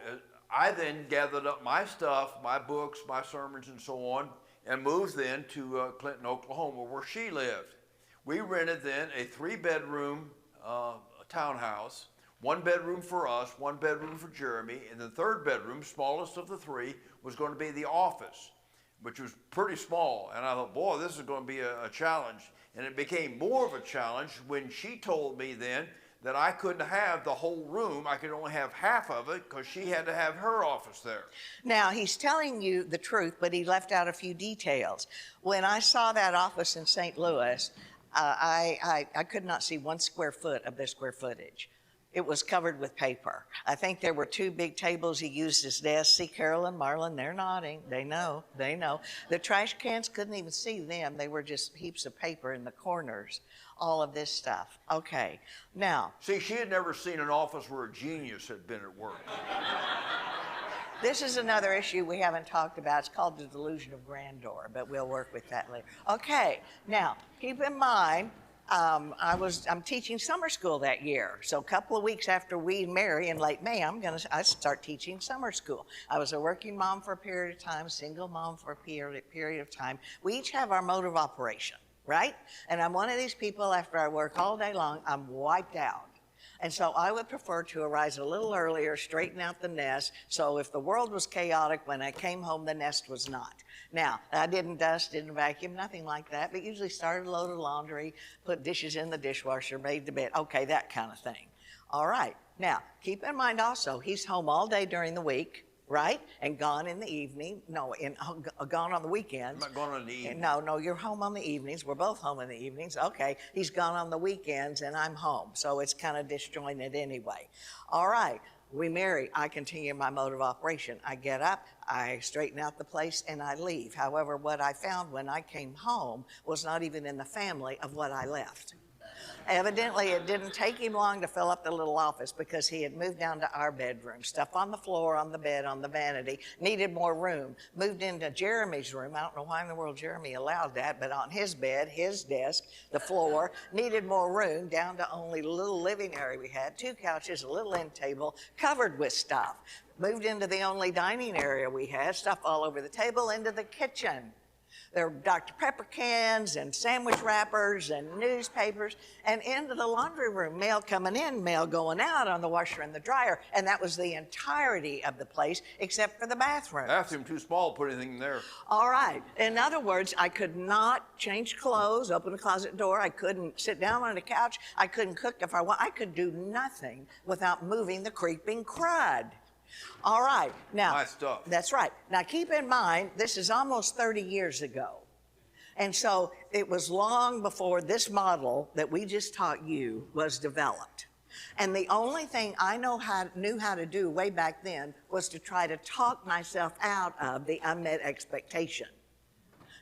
I then gathered up my stuff, my books, my sermons, and so on, and moved then to Clinton, Oklahoma, where she lived. We rented then a 3-bedroom townhouse, 1 bedroom for us, 1 bedroom for Jeremy, and the 3rd bedroom, smallest of the 3, was going to be the office, which was pretty small. And I thought, boy, this is going to be a challenge. And it became more of a challenge when she told me then that I couldn't have the whole room. I could only have half of it because she had to have her office there. Now, he's telling you the truth, but he left out a few details. When I saw that office in St. Louis, I could not see 1 square foot of the square footage. It was covered with paper. I think there were 2 big tables he used as desks. See, Carolyn, Marlon, they're nodding. They know, they know. The trash cans, couldn't even see them. They were just heaps of paper in the corners, all of this stuff. Okay, now. See, she had never seen an office where a genius had been at work. This is another issue we haven't talked about. It's called the delusion of grandeur, but we'll work with that later. Okay, now, keep in mind, I'm teaching summer school that year. So a couple of weeks after we marry in late May, I start teaching summer school. I was a working mom for a period of time, single mom for a period of time. We each have our mode of operation, right? And I'm one of these people, after I work all day long, I'm wiped out. And so I would prefer to arise a little earlier, straighten out the nest, so if the world was chaotic, when I came home, the nest was not. Now, I didn't dust, didn't vacuum, nothing like that, but usually started a load of laundry, put dishes in the dishwasher, made the bed, okay, that kind of thing. All right, now, keep in mind also, he's home all day during the week, right? And gone in the evening. No, gone on the weekends. I'm not gone on the evenings. No, you're home on the evenings. We're both home in the evenings. Okay, he's gone on the weekends and I'm home. So it's kind of disjointed anyway. All right, we marry. I continue my mode of operation. I get up, I straighten out the place, and I leave. However, what I found when I came home was not even in the family of what I left. Evidently, it didn't take him long to fill up the little office because he had moved down to our bedroom. Stuff on the floor, on the bed, on the vanity, needed more room. Moved into Jeremy's room. I don't know why in the world Jeremy allowed that, but on his bed, his desk, the floor, needed more room, down to only the little living area we had, 2 couches, a little end table, covered with stuff. Moved into the only dining area we had, stuff all over the table, into the kitchen. There were Dr. Pepper cans and sandwich wrappers and newspapers, and into the laundry room, mail coming in, mail going out on the washer and the dryer, and that was the entirety of the place except for the bathroom. Bathroom too small to put anything in there. All right. In other words, I could not change clothes, open the closet door. I couldn't sit down on the couch. I couldn't cook if I want. I could do nothing without moving the creeping crud. All right. Now, Nice stuff. That's right. Now, keep in mind, this is almost 30 years ago. And so it was long before this model that we just taught you was developed. And the only thing I knew how to do way back then was to try to talk myself out of the unmet expectation.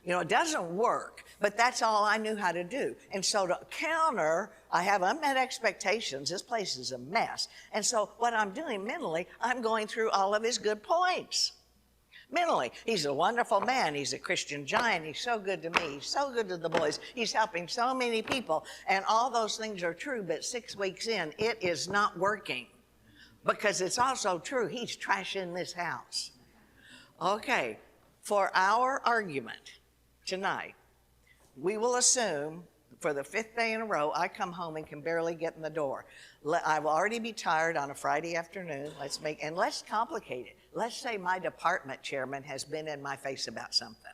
You know, it doesn't work, but that's all I knew how to do. And so to counter, I have unmet expectations. This place is a mess. And so what I'm doing mentally, I'm going through all of his good points. Mentally, he's a wonderful man. He's a Christian giant. He's so good to me. He's so good to the boys. He's helping so many people. And all those things are true, but 6 weeks in, it is not working. Because it's also true, he's trashing this house. Okay, for our argument tonight, we will assume for the 5th day in a row, I come home and can barely get in the door. I will already be tired on a Friday afternoon. Let's complicate it. Let's say my department chairman has been in my face about something.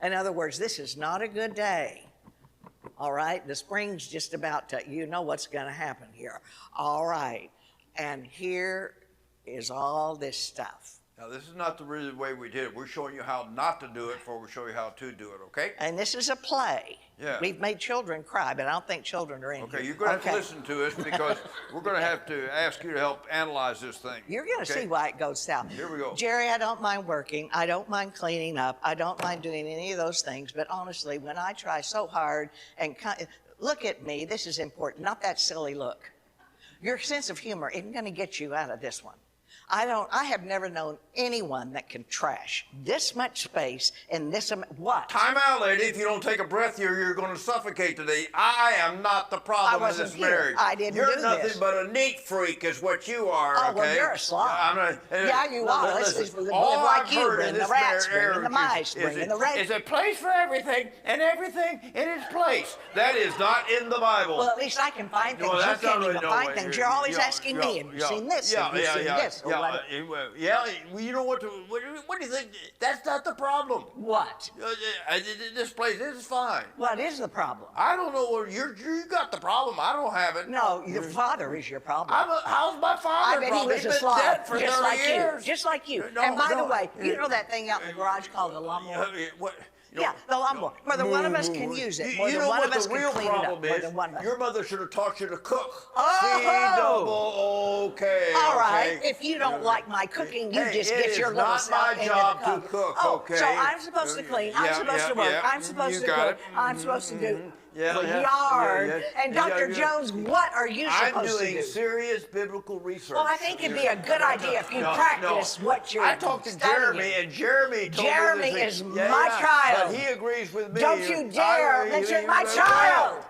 In other words, this is not a good day. All right, the spring's just about to, you know what's gonna happen here. All right, and here is all this stuff. Now, this is not the really way we did it. We're showing you how not to do it before we show you how to do it, okay? And this is a play. Yeah. We've made children cry, but I don't think children are in here. Okay, you're going to have to listen to us because we're going to have to ask you to help analyze this thing. You're going to okay? see why it goes south. Here we go. Jerry, I don't mind working. I don't mind cleaning up. I don't mind doing any of those things. But honestly, when I try so hard and look at me, this is important, not that silly look. Your sense of humor isn't going to get you out of this one. I have never known anyone that can trash this much space in this what? Time out, lady. If you don't take a breath here, you're going to suffocate today. I am not the problem in this marriage. I didn't You're do nothing this. but a neat freak is what you are, Oh, okay? well, you're a slob. Yeah, you are. Listen, all like I've you, heard bring in the this rats, marriage bring the mice, bring the rats. is a place for everything and everything in its place. That is not in the Bible. Well, at least I can find things. Well, you that's not can't really even no find way. things. You're always asking me, have you seen this? Have you seen this? Or what? Yeah, well, you know what do you think? That's not the problem. What? This place is fine. What is the problem? I don't know what you got the problem. I don't have it. No, your father is your problem. How's my father? I bet he was He's a been slob, dead for just 30 like years. you, just like you. No, And by no, the way, you know that thing out in the garage called the lawnmower? What? Yeah, the lawnmower. More than one of us can use it. More You than know one what of us the can real clean it up. problem More is? than one of us. Your mother should have taught you to cook. Oh! C-double-O-K. All right. okay? If you don't like my cooking, you Hey, just it get your is little not stuff my in job the to cupboard. cook, Oh, okay? so I'm supposed to clean. I'm Yeah, supposed to work. yeah. I'm supposed You to got cook. it. I'm supposed to do Yeah, the yeah, yard. yeah, yeah. And Yeah, Dr. yeah. Jones, what are you I'm supposed to doing do? serious biblical research. Well, I think it'd be a good idea if you practice what you're I talked to studying. Jeremy, and Jeremy told Jeremy me this is thing. my child. But he agrees with me. Don't you dare mention my child.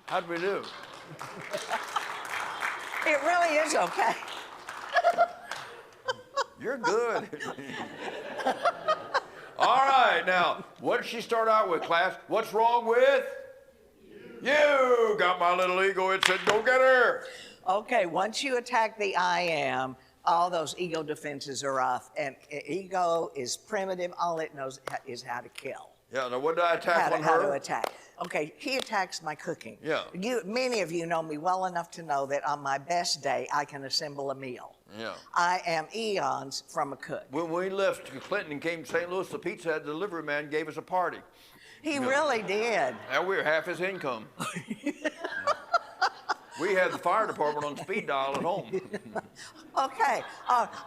How'd we do? It really is okay. You're good. All right, now, what did she start out with, class? What's wrong with? You got my little ego. It said, go get her. Okay, once you attack the I am, all those ego defenses are off. And ego is primitive. All it knows is how to kill. Yeah, now what did I attack on How to her? attack. Okay, he attacks my cooking. Yeah. Many of you know me well enough to know that on my best day, I can assemble a meal. Yeah. I am eons from a cook. When we left Clinton and came to St. Louis, the Pizza Hut delivery man gave us a party. He really did. And we were half his income. We had the fire department on speed dial at home. Okay,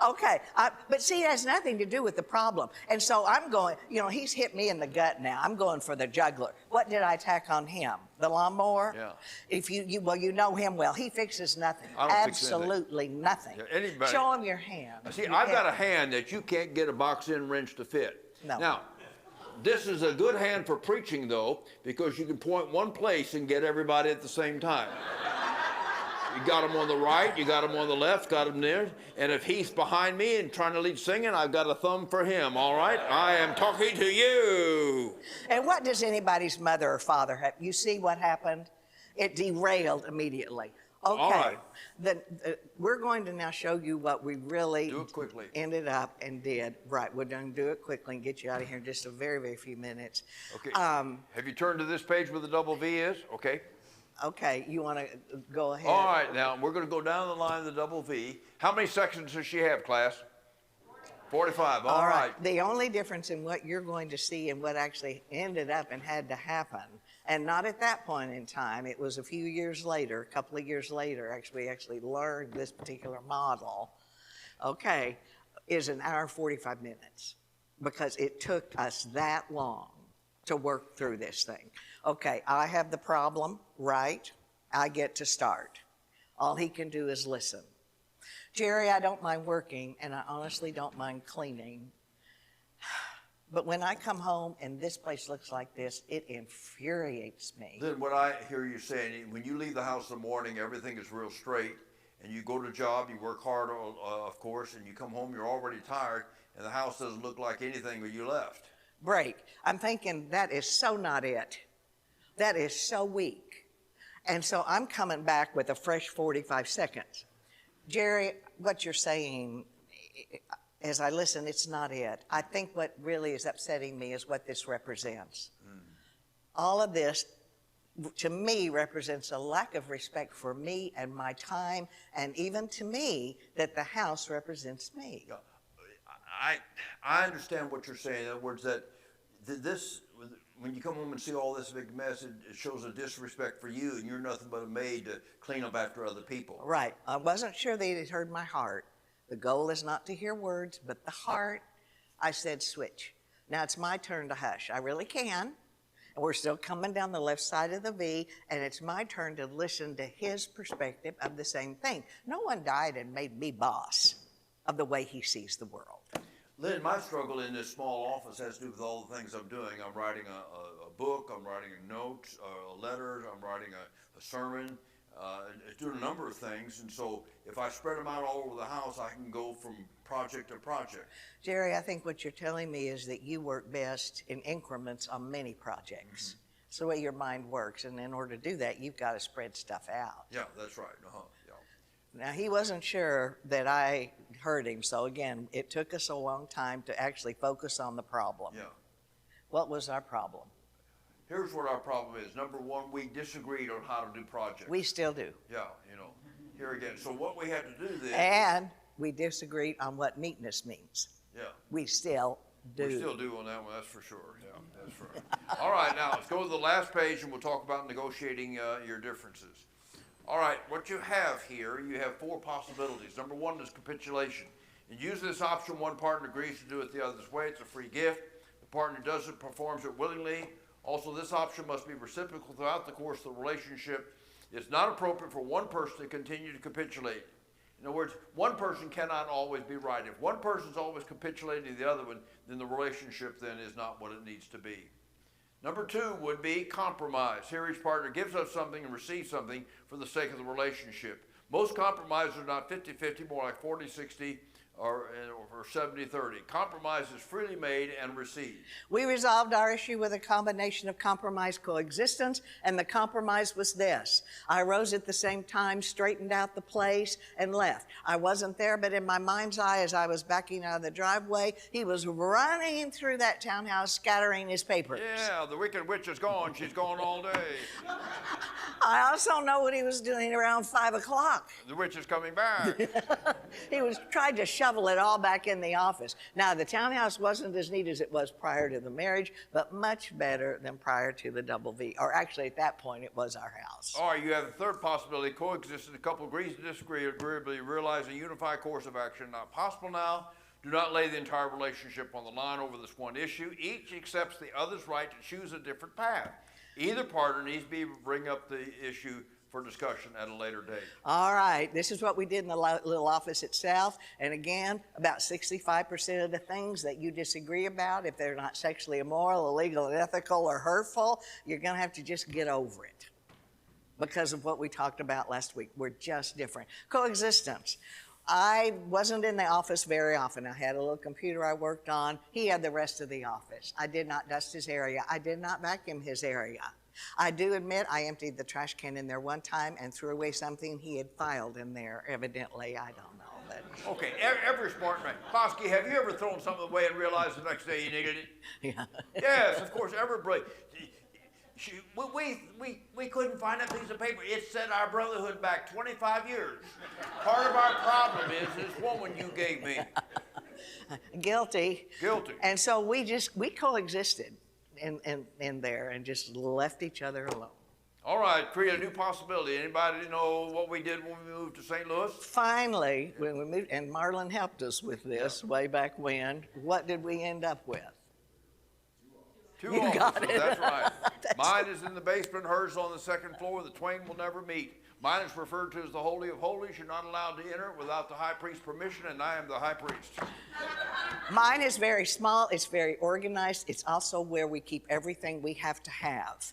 okay. But see, it has nothing to do with the problem. And so I'm going, you know, he's hit me in the gut now. I'm going for the juggler. What did I attack on him? The lawnmower? Yeah. If you know him well. He fixes nothing. I don't fix anything. Absolutely nothing. Yeah, anybody- Show him your hand. See, You I've got can't- a hand that you can't get a box-in wrench to fit. No. Now, this is a good hand for preaching, though, because you can point one place and get everybody at the same time. You got him on the right, you got him on the left, got him there. And if he's behind me and trying to lead singing, I've got a thumb for him, all right? I am talking to you. And what does anybody's mother or father have? You see what happened? It derailed immediately. Okay. All right. We're going to now show you what we really Do it quickly. ended up and did. Right, we're going to do it quickly and get you out of here in just a very, very few minutes. Okay. Have you turned to this page where the double V is? Okay. Okay, you want to go ahead? All right, now we're going to go down the line of the double V. How many sections does she have, class? 45. All right. The only difference in what you're going to see and what actually ended up and had to happen, and not at that point in time, it was a few years later, a couple of years later, we actually learned this particular model, okay, is an hour 45 minutes because it took us that long to work through this thing. Okay, I have the problem, right? I get to start. All he can do is listen. Jerry, I don't mind working, and I honestly don't mind cleaning. But when I come home and this place looks like this, it infuriates me. Then what I hear you saying, when you leave the house in the morning, everything is real straight, and you go to the job, you work hard, of course, and you come home, you're already tired, and the house doesn't look like anything when you left. Break. I'm thinking that is so not it. That is so weak. And so I'm coming back with a fresh 45 seconds. Jerry, what you're saying, as I listen, it's not it. I think what really is upsetting me is what this represents. All of this, to me, represents a lack of respect for me and my time, and even to me, that the house represents me. Yeah. I understand what you're saying. In other words, that this, when you come home and see all this big mess, it shows a disrespect for you, and you're nothing but a maid to clean up after other people. Right. I wasn't sure they had heard my heart. The goal is not to hear words, but the heart. I said switch. Now it's my turn to hush. I really can. And we're still coming down the left side of the V, and it's my turn to listen to his perspective of the same thing. No one died and made me boss of the way he sees the world. Lynn, my struggle in this small office has to do with all the things I'm doing. I'm writing a book, I'm writing notes, letters, I'm writing a sermon, doing a number of things. And so if I spread them out all over the house, I can go from project to project. Jerry, I think what you're telling me is that you work best in increments on many projects. Mm-hmm. It's the way your mind works. And in order to do that, you've got to spread stuff out. Yeah, that's right. Yeah. Now, he wasn't sure that I heard him, so again, it took us a long time to actually focus on the problem. Yeah. What was our problem? Here's what our problem is. Number one, we disagreed on how to do projects. We still do. Yeah, here again. So what we had to do then. And we disagreed on what neatness means. Yeah. We still do. We still do on that one, that's for sure. Yeah, that's right. All right, now let's go to the last page and we'll talk about negotiating your differences. All right, what you have here, you have four possibilities. Number one is capitulation. In using this option, one partner agrees to do it the other's way. It's a free gift. The partner does it, performs it willingly. Also, this option must be reciprocal throughout the course of the relationship. It's not appropriate for one person to continue to capitulate. In other words, one person cannot always be right. If one person's always capitulating to the other one, then the relationship then is not what it needs to be. Number two would be compromise. Here each partner gives up something and receives something for the sake of the relationship. Most compromises are not 50-50, more like 40-60 or 70-30. Compromise is freely made and received. We resolved our issue with a combination of compromise coexistence, and the compromise was this. I arose at the same time, straightened out the place, and left. I wasn't there, but in my mind's eye, as I was backing out of the driveway, he was running through that townhouse, scattering his papers. Yeah, the wicked witch is gone. She's gone all day. I also know what he was doing around 5 o'clock. The witch is coming back. He was trying to shovel it all back in the office. Now, the townhouse wasn't as neat as it was prior to the marriage, but much better than prior to the double V. Or actually, at that point, it was our house. All right, you have the third possibility. Coexistence. A couple agrees to disagree, agreeably realize a unified course of action. Not possible now. Do not lay the entire relationship on the line over this one issue. Each accepts the other's right to choose a different path. Either partner needs to bring up the issue for discussion at a later date. All right, this is what we did in the little office itself. And again, about 65% of the things that you disagree about, if they're not sexually immoral, illegal, unethical, or hurtful, you're going to have to just get over it. because of what we talked about last week. We're just different. Coexistence. I wasn't in the office very often. I had a little computer I worked on. He had the rest of the office. I did not dust his area. I did not vacuum his area. I do admit I emptied the trash can in there one time and threw away something he had filed in there, evidently. I don't know. But Okay, every smart man. Bosky, have you ever thrown something away and realized the next day you needed it? yeah. Yes, of course, everybody. We couldn't find that piece of paper. It set our brotherhood back 25 years. Part of our problem is this woman you gave me. Guilty. Guilty. And so we coexisted in there and just left each other alone. All right, create a new possibility. Anybody know what we did when we moved to St. Louis? Finally, when we moved, and Marlon helped us with this way back when, what did we end up with? Two You offices, got it. that's right. Mine is in the basement, hers on the second floor. The twain will never meet. Mine is referred to as the Holy of Holies. You're not allowed to enter it without the high priest's permission, and I am the high priest. Mine is very small, it's very organized. It's also where we keep everything we have to have.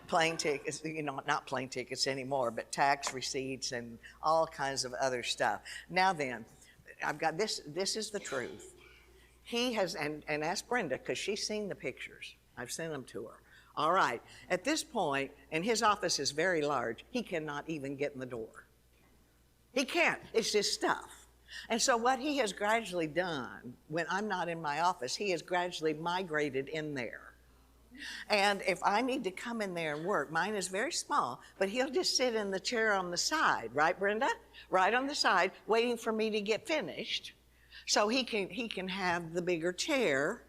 Plane tickets, not plane tickets anymore, but tax receipts and all kinds of other stuff. Now then, I've got this is the truth. He has, and ask Brenda, because she's seen the pictures. I've sent them to her. All right, at this point, and his office is very large, he cannot even get in the door. He can't, it's just stuff. And so what he has gradually done, when I'm not in my office, he has gradually migrated in there. And if I need to come in there and work, mine is very small, but he'll just sit in the chair on the side, right, Brenda? Right on the side, waiting for me to get finished, so he can have the bigger chair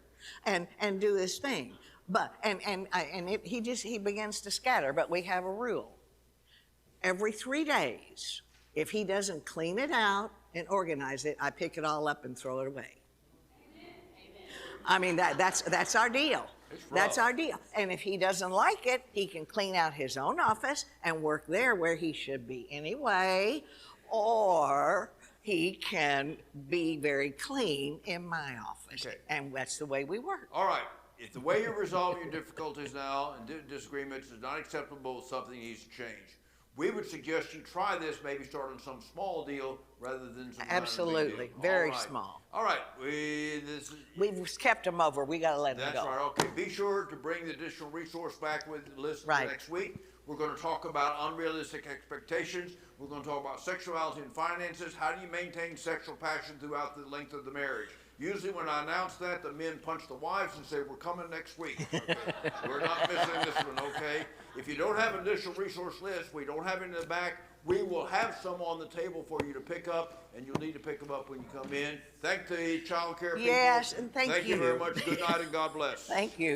and do his thing. But he begins to scatter. But we have a rule: every 3 days, if he doesn't clean it out and organize it, I pick it all up and throw it away. I mean, that's our deal. That's our deal. And if he doesn't like it, he can clean out his own office and work there where he should be anyway, or he can be very clean in my office. Okay. And that's the way we work. All right. If the way you're resolving your difficulties now and disagreements is not acceptable, something needs to change. We would suggest you try this, maybe start on some small deal rather than some kind of big Absolutely. deal. Very All right. small. All right. We've kept him over. We got to let him That's go. right. Okay. Be sure to bring the additional resource back with the list Right. next week. We're going to talk about unrealistic expectations. We're going to talk about sexuality and finances. How do you maintain sexual passion throughout the length of the marriage? Usually when I announce that, the men punch the wives and say, we're coming next week. Okay? We're not missing this one, okay? If you don't have an additional resource list, we don't have it in the back, we will have some on the table for you to pick up, and you'll need to pick them up when you come in. Thank the child care people. Yes, and thank you you. very much. Good night and God bless. Thank you.